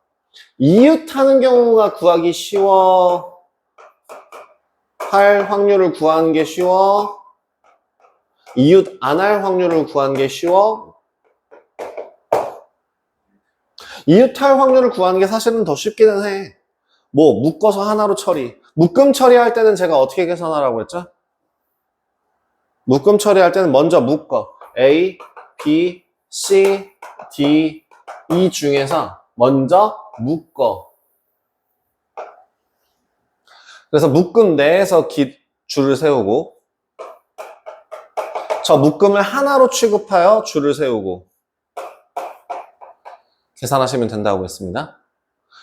이웃하는 경우가 구하기 쉬워? 할 확률을 구하는 게 쉬워? 이웃 안 할 확률을 구하는 게 쉬워? 이웃할 확률을 구하는 게 사실은 더 쉽기는 해. 뭐 묶어서 하나로 처리. 묶음 처리할 때는 제가 어떻게 계산하라고 했죠? 묶음 처리할 때는 먼저 묶어. A, B, C, D, E 중에서 먼저 묶어. 그래서 묶음 내에서 줄을 세우고 저 묶음을 하나로 취급하여 줄을 세우고 계산하시면 된다고 했습니다.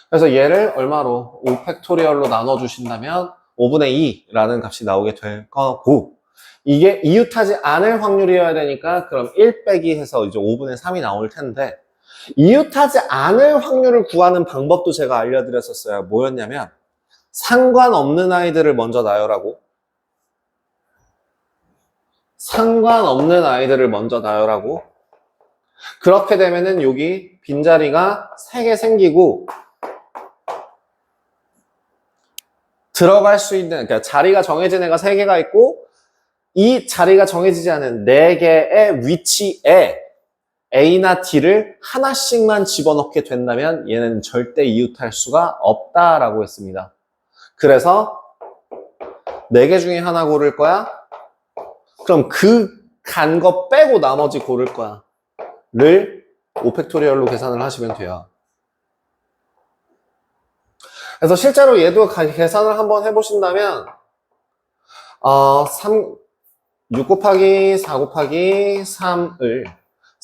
그래서 얘를 얼마로 5팩토리얼로 나눠주신다면 5분의 2라는 값이 나오게 될 거고 이게 이웃하지 않을 확률이어야 되니까 그럼 1 빼기 해서 이제 5분의 3이 나올 텐데 이웃하지 않을 확률을 구하는 방법도 제가 알려드렸었어요. 뭐였냐면 상관없는 아이들을 먼저 나열하고 상관없는 아이들을 먼저 나열하고 그렇게 되면은 여기 빈자리가 3개 생기고 들어갈 수 있는 그러니까 자리가 정해진 애가 3개가 있고 이 자리가 정해지지 않은 4개의 위치에 A나 D를 하나씩만 집어넣게 된다면 얘는 절대 이웃할 수가 없다라고 했습니다. 그래서 4개 중에 하나 고를 거야? 그럼 그 간 거 빼고 나머지 고를 거야. 를 5팩토리얼로 계산을 하시면 돼요. 그래서 실제로 얘도 계산을 한번 해보신다면 6 곱하기 4 곱하기 3을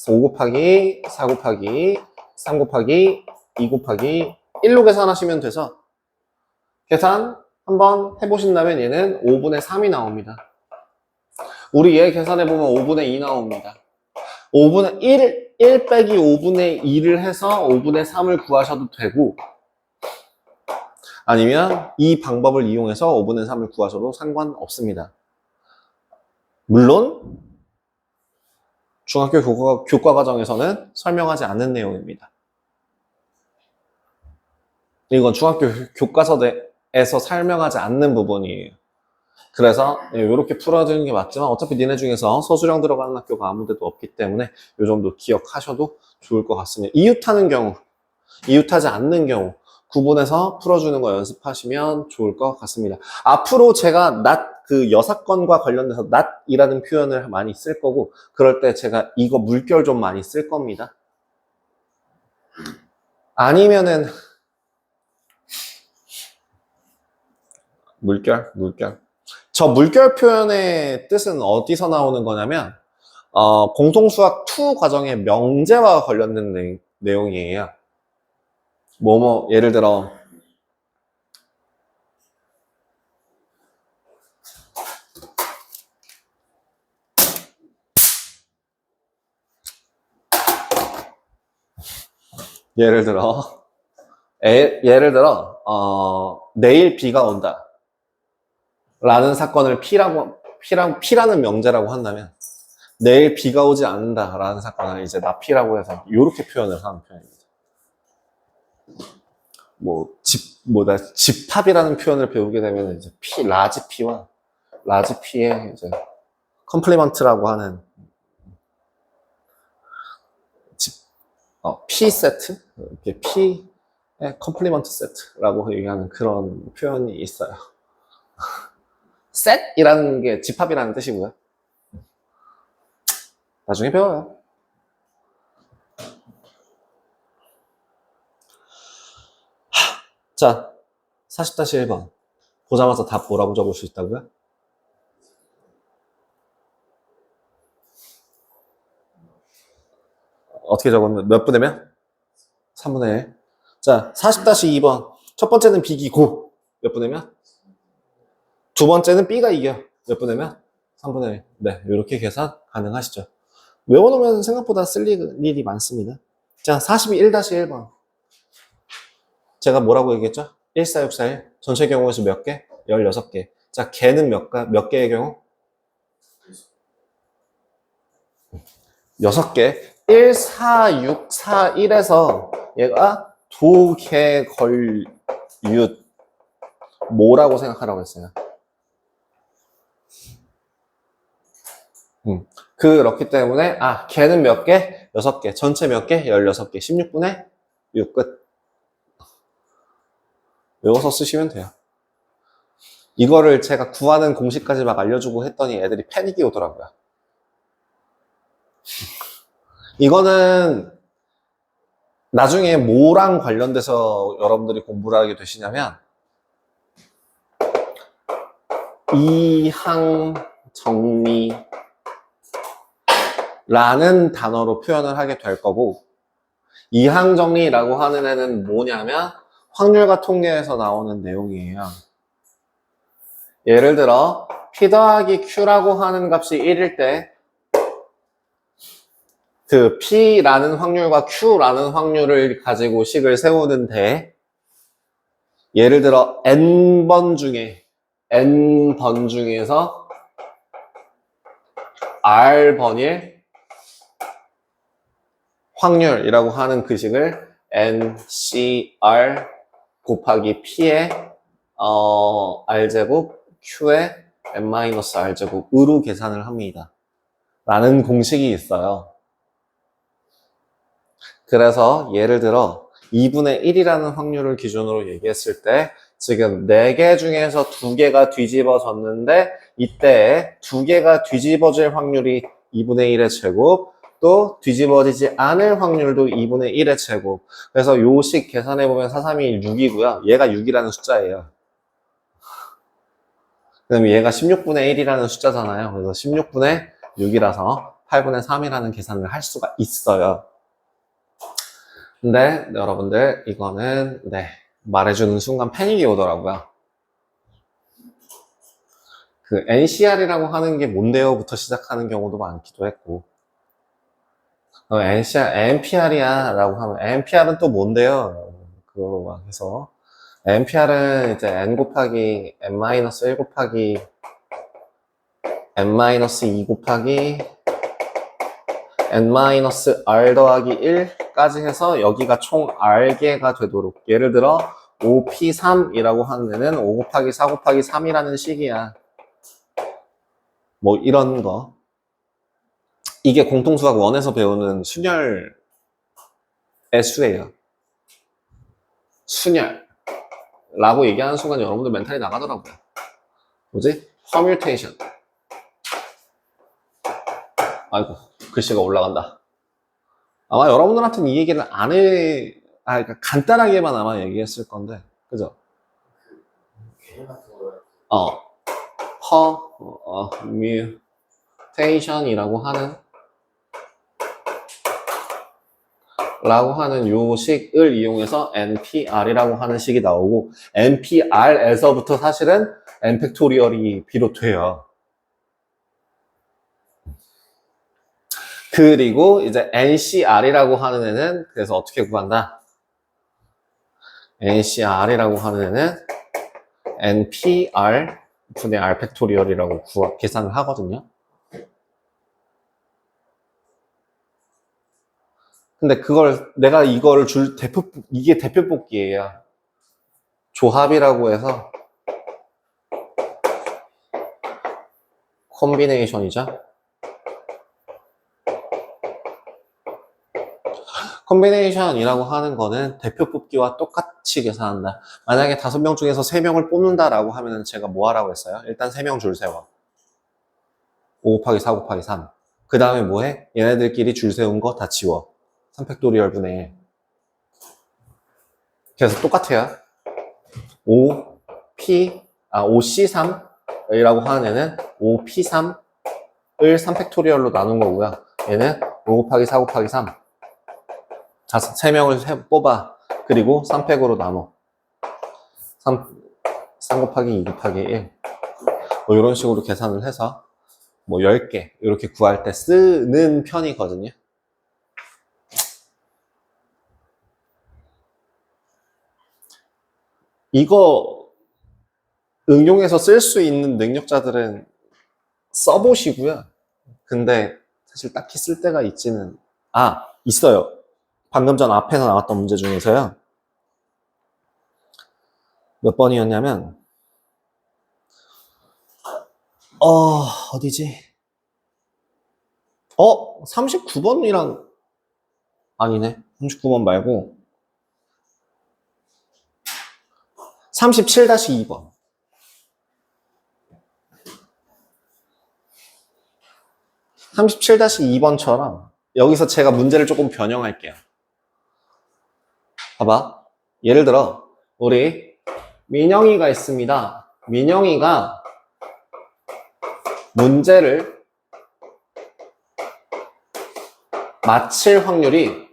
5 곱하기 4 곱하기 3 곱하기 2 곱하기 1로 계산하시면 돼서 계산 한번 해보신다면 얘는 5분의 3이 나옵니다. 우리 얘 계산해보면 5분의 2 나옵니다. 5분의 1 빼기 5분의 2를 해서 5분의 3을 구하셔도 되고 아니면 이 방법을 이용해서 5분의 3을 구하셔도 상관없습니다. 물론 중학교 교과 과정에서는 설명하지 않는 내용입니다. 이건 중학교 교과서에서 설명하지 않는 부분이에요. 그래서 이렇게 풀어주는 게 맞지만 어차피 니네 중에서 서술형 들어가는 학교가 아무 데도 없기 때문에 이 정도 기억하셔도 좋을 것 같습니다. 이웃하는 경우, 이웃하지 않는 경우 구분해서 풀어주는 거 연습하시면 좋을 것 같습니다. 앞으로 제가 그 여사건과 관련돼서 not이라는 표현을 많이 쓸 거고 그럴 때 제가 이거 물결 좀 많이 쓸 겁니다. 아니면은 물결. 저 물결 표현의 뜻은 어디서 나오는 거냐면 공통수학 2 과정의 명제와 관련된 내용이에요. 예를 들어 내일 비가 온다 라는 사건을 P라는 명제라고 한다면 내일 비가 오지 않는다 라는 사건을 이제 나P라고 해서 이렇게 표현을 하는 표현입니다. 집합이라는 표현을 배우게 되면 이제 라지 P와 라지 P의 이제 컴플리먼트라고 하는 P 세트? 이렇게 P의 컴플리먼트 세트라고 얘기하는 그런 표현이 있어요. set이라는 게 집합이라는 뜻이고요. 나중에 배워요. 자, 40-1번. 보자마자 답 뭐라고 적을 수 있다고요? 어떻게 적었는데? 몇 분의 몇? 3분의 1. 자, 40-2번. 첫 번째는 B기 고. 몇 분의 몇? 두 번째는 B가 이겨. 몇 분의 몇? 3분의 1. 네, 이렇게 계산 가능하시죠. 외워놓으면 생각보다 쓸 일이 많습니다. 자, 41-1번. 제가 뭐라고 얘기했죠? 14641. 전체 경우에서 몇 개? 16개. 자, 개는 몇 개의 경우? 6개. 1, 4, 6, 4, 1에서 얘가 도개걸윷 뭐라고 생각하라고 했어요? 그렇기 때문에 걔는 몇 개? 6개. 전체 몇 개? 16개. 16분의 6 끝. 외워서 쓰시면 돼요. 이거를 제가 구하는 공식까지 막 알려주고 했더니 애들이 패닉이 오더라고요. 이거는 나중에 뭐랑 관련돼서 여러분들이 공부를 하게 되시냐면 이항정리라는 단어로 표현을 하게 될 거고, 이항정리라고 하는 애는 뭐냐면 확률과 통계에서 나오는 내용이에요. 예를 들어 P 더하기 Q라고 하는 값이 1일 때 그 P라는 확률과 Q라는 확률을 가지고 식을 세우는데, 예를 들어 N번 중에서 R번일 확률이라고 하는 그 식을 NCR 곱하기 P의 R제곱 Q의 N-R제곱으로 계산을 합니다. 라는 공식이 있어요. 그래서 예를 들어 2분의 1이라는 확률을 기준으로 얘기했을 때 지금 4개 중에서 2개가 뒤집어졌는데, 이때 2개가 뒤집어질 확률이 2분의 1의 제곱, 또 뒤집어지지 않을 확률도 2분의 1의 제곱. 그래서 요 식 계산해보면 4, 3, 2, 1, 6이고요. 얘가 6이라는 숫자예요. 그다음에 얘가 16분의 1이라는 숫자잖아요. 그래서 16분의 6이라서 8분의 3이라는 계산을 할 수가 있어요. 근데 여러분들 이거는 말해주는 순간 패닉이 오더라고요. 그 NCR이라고 하는 게 뭔데요?부터 시작하는 경우도 많기도 했고, NCR, NPR이야 라고 하면 NPR은 또 뭔데요? 그거 막 해서 NPR은 이제 N 곱하기 N-1 곱하기 N-2 곱하기 N-R 더하기 1까지 해서 여기가 총 R개가 되도록, 예를 들어 5P3이라고 하는 애는 5 곱하기 4 곱하기 3이라는 식이야. 뭐 이런 거. 이게 공통수학 1에서 배우는 순열의 수예요. 순열라고 얘기하는 순간 여러분들 멘탈이 나가더라고요. 뭐지? 퍼뮤테이션. 아이고, 글씨가 올라간다. 아마 여러분들한테는 이 얘기를 그러니까 간단하게만 아마 얘기했을 건데, 그죠? 개념 같은 거를 퍼뮤테이션이라고 하는 요 식을 이용해서 NPR이라고 하는 식이 나오고, NPR에서부터 사실은 N 팩토리얼이 비롯돼요. 그리고 이제 NCR이라고 하는 애는 그래서 어떻게 구한다? NCR이라고 하는 애는 NPR 분의 R 팩토리얼이라고 계산을 하거든요. 근데 내가 이거를 이게 대표 뽑기예요. 조합이라고 해서 콤비네이션이죠. 콤비네이션이라고 하는 거는 대표 뽑기와 똑같이 계산한다. 만약에 5명 중에서 3명을 뽑는다라고 하면은 제가 뭐 하라고 했어요? 일단 3명 줄 세워. 5 곱하기 4 곱하기 3. 그 다음에 뭐 해? 얘네들끼리 줄 세운 거 다 지워. 3팩토리얼 분의 1. 그래서 똑같아요. 5C3이라고 하는 애는 5P3을 3팩토리얼로 나눈 거고요. 얘는 5 곱하기 4 곱하기 3. 3명을 뽑아. 그리고 3팩으로 나눠. 3 곱하기 2 곱하기 1. 뭐 이런 식으로 계산을 해서 뭐 10개 이렇게 구할 때 쓰는 편이거든요. 이거 응용해서 쓸 수 있는 능력자들은 써보시고요. 근데 사실 딱히 쓸 데가 있어요. 방금 전 앞에서 나왔던 문제 중에서요. 몇 번이었냐면, 어디지? 39번이랑, 아니네. 39번 말고, 37-2번. 37-2번처럼, 여기서 제가 문제를 조금 변형할게요. 봐봐. 예를 들어, 우리 민영이가 있습니다. 민영이가 문제를 맞힐 확률이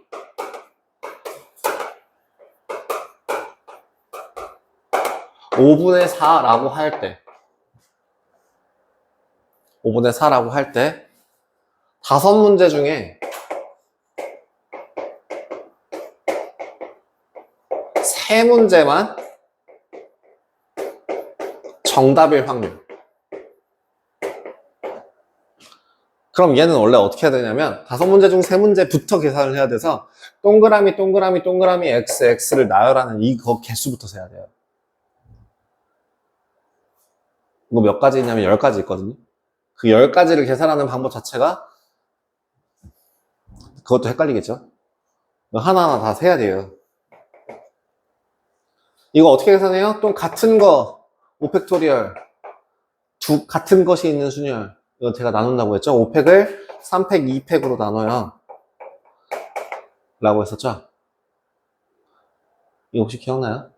5분의 4라고 할 때, 5분의 4라고 할 때, 5문제 중에 3문제만 정답일 확률. 그럼 얘는 원래 어떻게 해야 되냐면 5문제 중 3문제부터 계산을 해야 돼서 동그라미 동그라미 동그라미 x x를 나열하는 이거 개수부터 세야 돼요. 이거 몇 가지 있냐면 10가지 있거든요. 그 10가지를 계산하는 방법 자체가 그것도 헷갈리겠죠? 하나하나 다 세야 돼요. 이거 어떻게 계산해요? 또 같은 거 5팩토리얼 같은 것이 있는 순열 이거 제가 나눈다고 했죠? 5팩을 3팩, 2팩으로 나눠요 라고 했었죠? 이거 혹시 기억나요?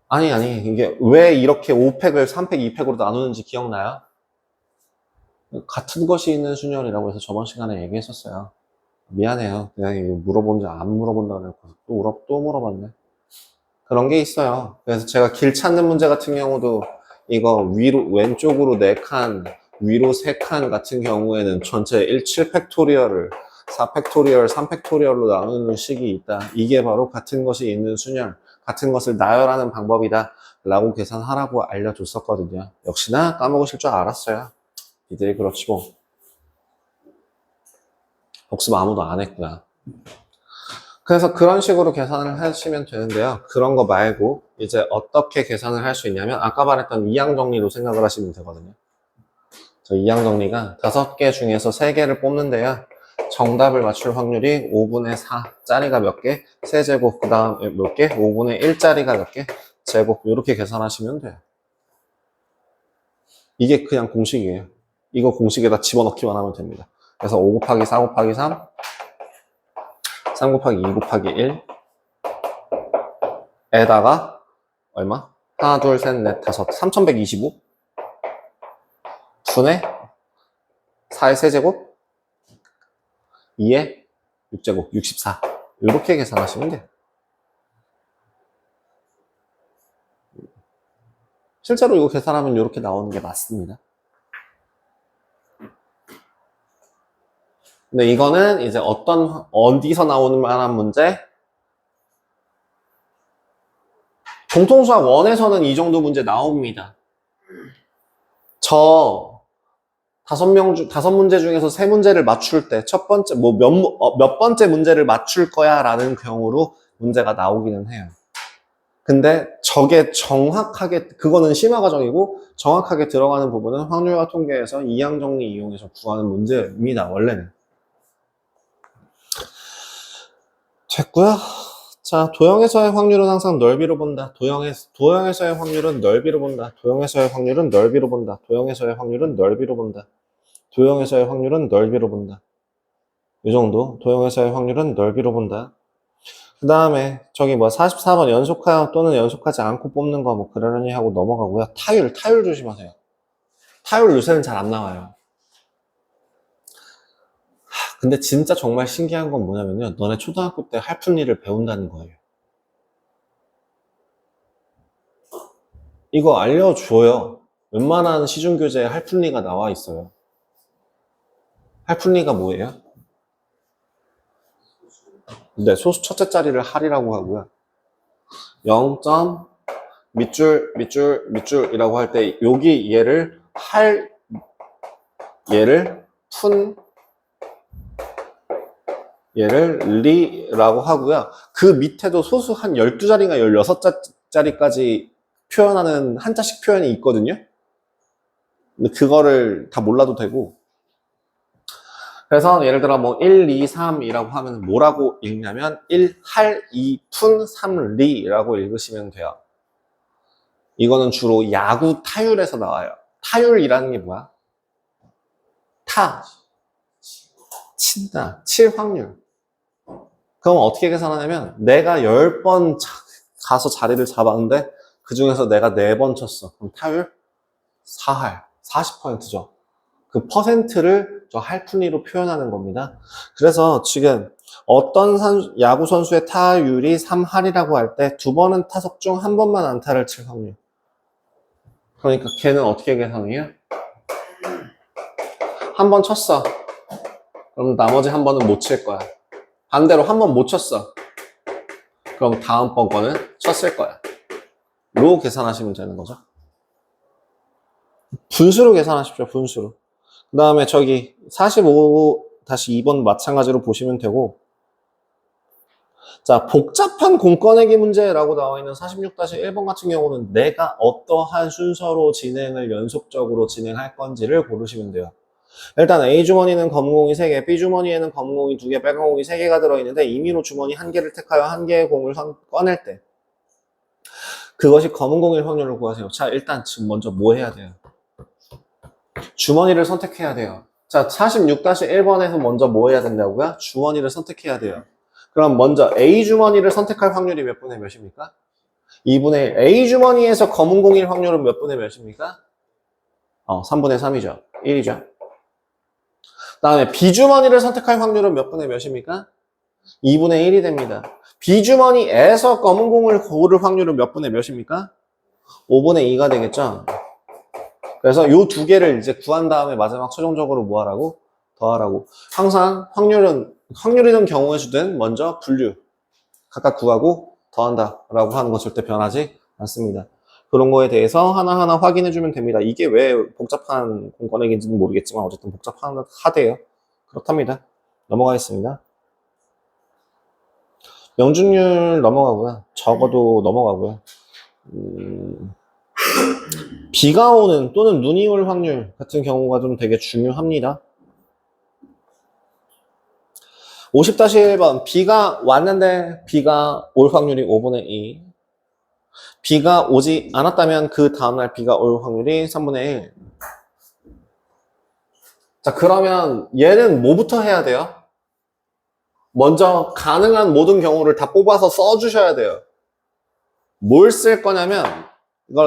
아니 이게 왜 이렇게 5팩을 3팩, 2팩으로 나누는지 기억나요? 같은 것이 있는 순열이라고 해서 저번 시간에 얘기했었어요. 미안해요. 그냥 물어본지 안 물어본다고 해서 또 물어봤네. 그런 게 있어요. 그래서 제가 길 찾는 문제 같은 경우도 이거 위로 왼쪽으로 4칸, 위로 3칸 같은 경우에는 전체 7팩토리얼을 4팩토리얼, 3팩토리얼로 나누는 식이 있다. 이게 바로 같은 것이 있는 순열, 같은 것을 나열하는 방법이다. 라고 계산하라고 알려줬었거든요. 역시나 까먹으실 줄 알았어요. 이들이 그렇지 뭐. 복습 아무도 안 했구나. 그래서 그런 식으로 계산을 하시면 되는데요. 그런 거 말고 이제 어떻게 계산을 할 수 있냐면 아까 말했던 이항 정리로 생각을 하시면 되거든요. 저 이항 정리가 5개 중에서 3개를 뽑는데요. 정답을 맞출 확률이 5분의 4짜리가 몇 개, 세제곱 그 다음 몇 개, 5분의 1짜리가 몇 개, 제곱 이렇게 계산하시면 돼요. 이게 그냥 공식이에요. 이거 공식에다 집어넣기만 하면 됩니다. 그래서 5 곱하기 4 곱하기 3 3 곱하기 2 곱하기 1 에다가 얼마? 하나, 둘, 셋, 넷, 다섯 3125 분의 4의 세제곱 2의 6제곱 64 이렇게 계산하시면 돼요. 실제로 이거 계산하면 이렇게 나오는 게 맞습니다. 근데 이거는 이제 어디서 나오는 만한 문제? 공통수학 1에서는 이 정도 문제 나옵니다. 저 5문제 중에서 3문제를 맞출 때 첫 번째 몇 번째 문제를 맞출 거야 라는 경우로 문제가 나오기는 해요. 근데 저게 정확하게 그거는 심화 과정이고 정확하게 들어가는 부분은 확률과 통계에서 이항 정리 이용해서 구하는 문제입니다. 원래는. 됐고요. 자, 도형에서의 확률은 항상 넓이로 본다. 도형에서의 확률은 넓이로 본다. 도형에서의 확률은 넓이로 본다. 도형에서의 확률은 넓이로 본다. 도형에서의 확률은 넓이로 본다. 이 정도. 도형에서의 확률은 넓이로 본다. 그 다음에 저기 44번 연속하여 또는 연속하지 않고 뽑는 거 그러려니 하고 넘어가고요. 타율 조심하세요. 타율 요새는 잘 안 나와요. 근데 진짜 정말 신기한 건 뭐냐면요. 너네 초등학교 때 할푼리를 배운다는 거예요. 이거 알려줘요. 웬만한 시중교재에 할푼리가 나와 있어요. 할푼리가 뭐예요? 네, 소수 첫째 자리를 할이라고 하고요. 0. 밑줄이라고 할 때 여기 얘를 푼 얘를 리라고 하고요. 그 밑에도 소수 한 12자리가 16자리까지 표현하는 한자식 표현이 있거든요. 근데 그거를 다 몰라도 되고. 그래서 예를 들어 뭐 1, 2, 3이라고 하면 뭐라고 읽냐면 1, 할, 2, 푼, 3, 리라고 읽으시면 돼요. 이거는 주로 야구 타율에서 나와요. 타율이라는 게 뭐야? 타, 친다, 칠 확률. 그럼 어떻게 계산하냐면 내가 10번 가서 자리를 잡았는데 그 중에서 내가 4번 쳤어. 그럼 타율 4할, 40%죠. 그 퍼센트를 저 할푼위로 표현하는 겁니다. 그래서 지금 어떤 야구 선수의 타율이 3할이라고 할 때 2번은 타석 중 1번만 안타를 칠 확률. 그러니까 걔는 어떻게 계산해요? 1번 쳤어. 그럼 나머지 1번은 못 칠 거야. 반대로 1번 못 쳤어. 그럼 다음번 거는 쳤을 거야. 로 계산하시면 되는 거죠. 분수로 계산하십시오. 분수로. 그 다음에 저기 45-2번 마찬가지로 보시면 되고, 자, 복잡한 공꺼내기 문제라고 나와 있는 46-1번 같은 경우는 내가 어떠한 순서로 진행을 연속적으로 진행할 건지를 고르시면 돼요. 일단 A 주머니는 검은공이 3개, B 주머니에는 검은공이 2개, 빨간 공이 3개가 들어있는데 임의로 주머니 1개를 택하여 1개의 공을 꺼낼 때 그것이 검은공일 확률을 구하세요. 자, 일단 지금 먼저 뭐 해야 돼요? 주머니를 선택해야 돼요. 자, 46-1번에서 먼저 뭐 해야 된다고요? 주머니를 선택해야 돼요. 그럼 먼저 A 주머니를 선택할 확률이 몇 분의 몇입니까? 2분의 1. A 주머니에서 검은 공일 확률은 몇 분의 몇입니까? 3분의 3이죠. 1이죠. 그 다음에 B 주머니를 선택할 확률은 몇 분의 몇입니까? 2분의 1이 됩니다. B 주머니에서 검은 공을 고를 확률은 몇 분의 몇입니까? 5분의 2가 되겠죠. 그래서 요 두 개를 이제 구한 다음에 마지막 최종적으로 뭐 하라고? 더하라고. 항상 확률이든 경우의 수든 먼저 분류. 각각 구하고 더한다 라고 하는 거 절대 변하지 않습니다. 그런 거에 대해서 하나하나 확인해 주면 됩니다. 이게 왜 복잡한 공꺼내기인지는 모르겠지만 어쨌든 복잡하대요. 그렇답니다. 넘어가겠습니다. 명중률 넘어가고요. 적어도 넘어가고요. 비가 오는 또는 눈이 올 확률 같은 경우가 좀 되게 중요합니다. 50-1번 비가 왔는데 비가 올 확률이 5분의 2. 비가 오지 않았다면 그 다음날 비가 올 확률이 3분의 1. 자, 그러면 얘는 뭐부터 해야 돼요? 먼저 가능한 모든 경우를 다 뽑아서 써주셔야 돼요. 뭘 쓸 거냐면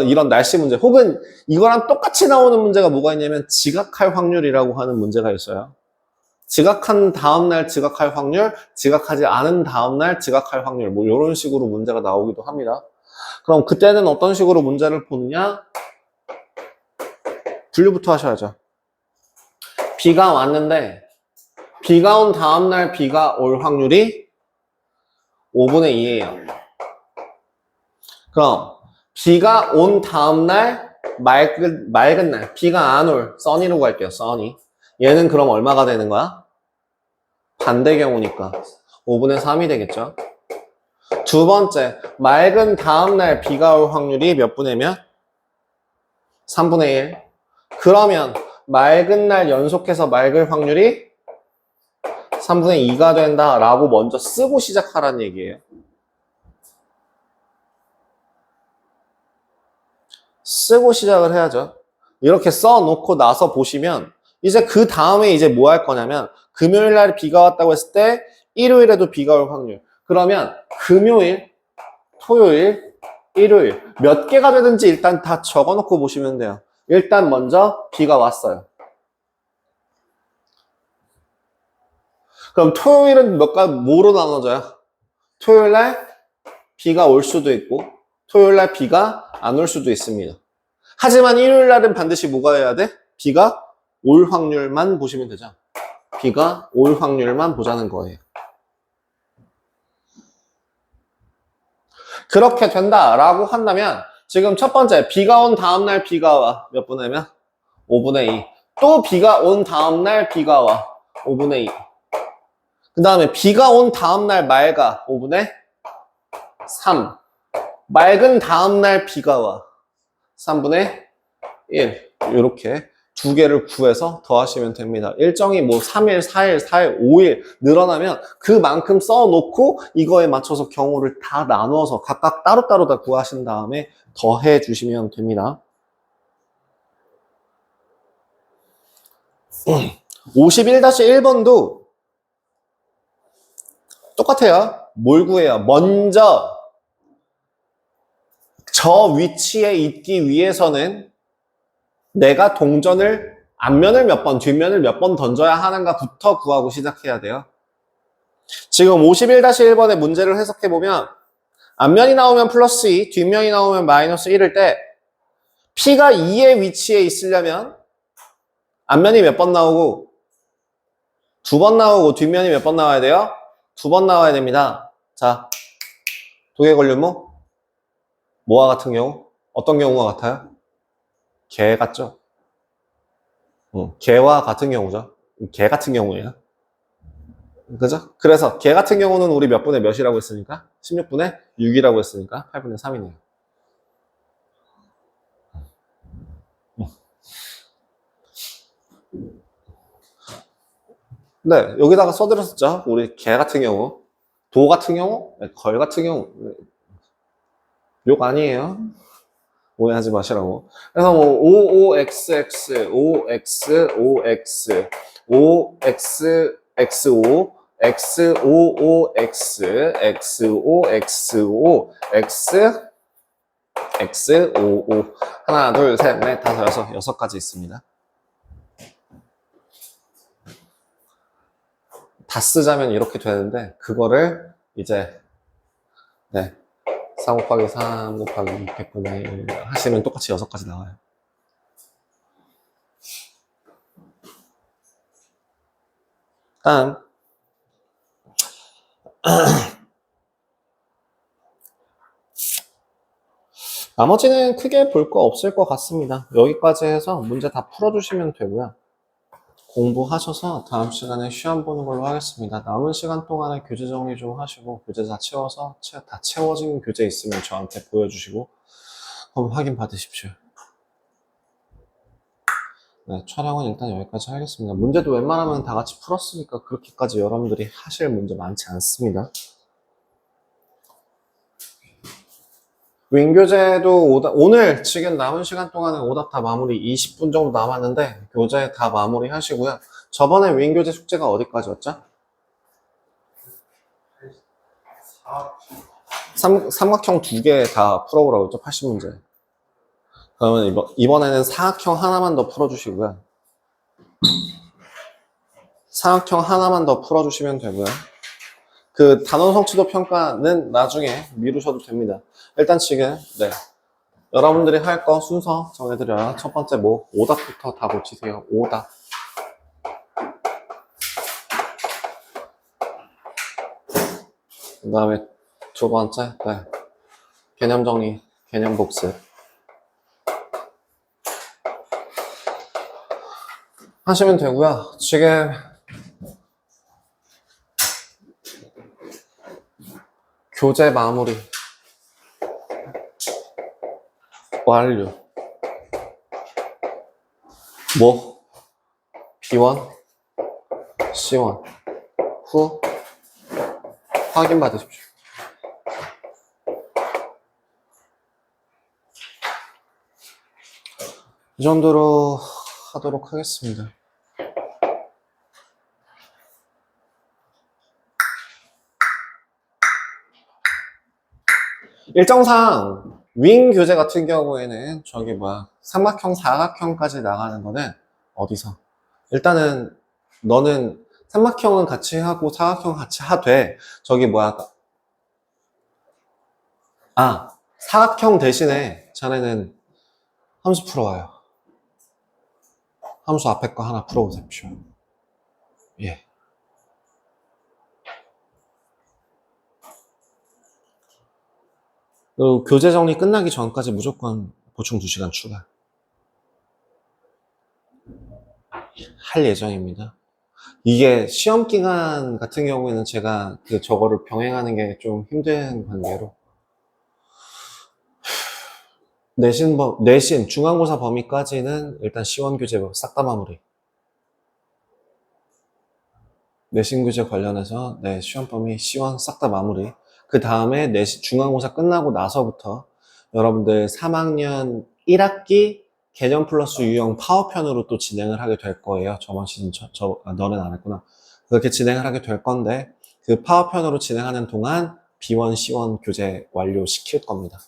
이런 날씨 문제 혹은 이거랑 똑같이 나오는 문제가 뭐가 있냐면 지각할 확률이라고 하는 문제가 있어요. 지각한 다음날 지각할 확률, 지각하지 않은 다음날 지각할 확률 뭐 이런 식으로 문제가 나오기도 합니다. 그럼 그때는 어떤 식으로 문제를 보느냐? 분류부터 하셔야죠. 비가 왔는데 비가 온 다음날 비가 올 확률이 5분의 2예요. 그럼 비가 온 다음날 맑은 날 비가 안 올 써니로 갈게요. 써니. 얘는 그럼 얼마가 되는 거야? 반대 경우니까 5분의 3이 되겠죠. 두 번째, 맑은 다음날 비가 올 확률이 몇 분의 몇? 3분의 1. 그러면 맑은 날 연속해서 맑을 확률이 3분의 2가 된다라고 먼저 쓰고 시작하라는 얘기예요. 쓰고 시작을 해야죠. 이렇게 써놓고 나서 보시면 이제 그 다음에 이제 뭐 할 거냐면 금요일 날 비가 왔다고 했을 때 일요일에도 비가 올 확률. 그러면 금요일, 토요일, 일요일 몇 개가 되든지 일단 다 적어놓고 보시면 돼요. 일단 먼저 비가 왔어요. 그럼 토요일은 뭐로 나눠져요? 토요일 날 비가 올 수도 있고 토요일 날 비가 안 올 수도 있습니다. 하지만 일요일 날은 반드시 뭐가 해야 돼? 비가 올 확률만 보시면 되죠. 비가 올 확률만 보자는 거예요. 그렇게 된다라고 한다면 지금 첫 번째 비가 온 다음날 비가 와. 몇 분의 몇? 5분의 2. 또 비가 온 다음날 비가 와. 5분의 2. 그 다음에 비가 온 다음날 맑아 5분의 3. 맑은 다음날 비가 와 3분의 1. 이렇게 두 개를 구해서 더하시면 됩니다. 일정이 뭐 3일, 4일, 4일, 5일 늘어나면 그만큼 써놓고 이거에 맞춰서 경우를 다 나누어서 각각 따로따로 다 구하신 다음에 더해 주시면 됩니다. 51-1번도 똑같아요. 뭘 구해요? 먼저 저 위치에 있기 위해서는 내가 동전을 앞면을 몇 번, 뒷면을 몇 번 던져야 하는가부터 구하고 시작해야 돼요. 지금 51-1번의 문제를 해석해보면 앞면이 나오면 플러스 2, 뒷면이 나오면 마이너스 1일 때 P가 2의 위치에 있으려면 앞면이 몇 번 나오고 두 번 나오고 뒷면이 몇 번 나와야 돼요? 2번 나와야 됩니다. 자, 도개관련모 뭐와 같은 경우? 어떤 경우가 같아요? 개 같죠? 개와 같은 경우죠. 개 같은 경우예요. 그죠? 그래서 개 같은 경우는 우리 몇 분의 몇이라고 했으니까? 16분의 6이라고 했으니까 8분의 3이네요. 네, 여기다가 써드렸었죠. 우리 개 같은 경우. 도 같은 경우, 걸 같은 경우. 욕 아니에요. 오해하지 마시라고. 그래서 뭐, OOXX, OX, OX, OXXO, XOOX, XOXO, X, XOO. 하나, 둘, 셋, 넷, 다섯, 여섯 가지 있습니다. 다 쓰자면 이렇게 되는데, 그거를 이제, 네. 4 곱하기 3 곱하기 600분의 1 하시면 똑같이 6가지 나와요. 다음. 나머지는 크게 볼 거 없을 것 같습니다. 여기까지 해서 문제 다 풀어주시면 되고요. 공부하셔서 다음 시간에 시험 보는 걸로 하겠습니다. 남은 시간 동안에 교재 정리 좀 하시고 교재 다 채워서 다 채워진 교재 있으면 저한테 보여주시고 한번 확인 받으십시오. 네, 촬영은 일단 여기까지 하겠습니다. 문제도 웬만하면 다 같이 풀었으니까 그렇게까지 여러분들이 하실 문제 많지 않습니다. 윙교재도 오늘 지금 남은 시간 동안에 오답 다 마무리 20분 정도 남았는데 교재 다 마무리 하시고요. 저번에 윙교재 숙제가 어디까지 왔죠? 삼각형 2개 다 풀어보라고 했죠? 80문제. 그러면 이번에는 사각형 하나만 더 풀어주시고요. 사각형 하나만 더 풀어주시면 되고요. 그 단원 성취도 평가는 나중에 미루셔도 됩니다. 일단 지금 네 여러분들이 할 거 순서 정해드려요. 첫 번째 뭐 오답부터 다 고치세요. 오답. 그 다음에 두 번째 네 개념 정리, 개념 복습 하시면 되고요. 지금 교재 마무리 완료. 뭐 B1, C1 후 확인 받으십시오. 이 정도로 하도록 하겠습니다. 일정상 윙 교재 같은 경우에는 저기 삼각형, 사각형까지 나가는 거는 어디서? 일단은 너는 삼각형은 같이 하고 사각형 같이 하되 저기 사각형 대신에 자네는 함수 풀어와요. 함수 앞에 거 하나 풀어보십시오. 예. 그리고 교재 정리 끝나기 전까지 무조건 보충 2시간 추가 할 예정입니다. 이게 시험 기간 같은 경우에는 제가 저거를 병행하는 게 좀 힘든 관계로 내신 중간고사 범위까지는 일단 시원 교재 싹 다 마무리. 내신 교재 관련해서 시험 범위 시원 싹 다 마무리. 그 다음에 중간고사 끝나고 나서부터 여러분들 3학년 1학기 개념 플러스 유형 파워편으로 또 진행을 하게 될 거예요. 저번 시즌 너는 안 했구나. 그렇게 진행을 하게 될 건데 그 파워편으로 진행하는 동안 B1, C1 교재 완료시킬 겁니다.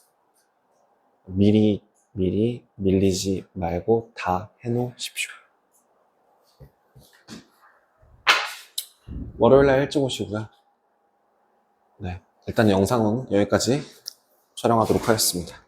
미리 밀리지 말고 다 해놓으십시오. 월요일날 일찍 오시고요. 네, 일단 영상은 여기까지 촬영하도록 하겠습니다.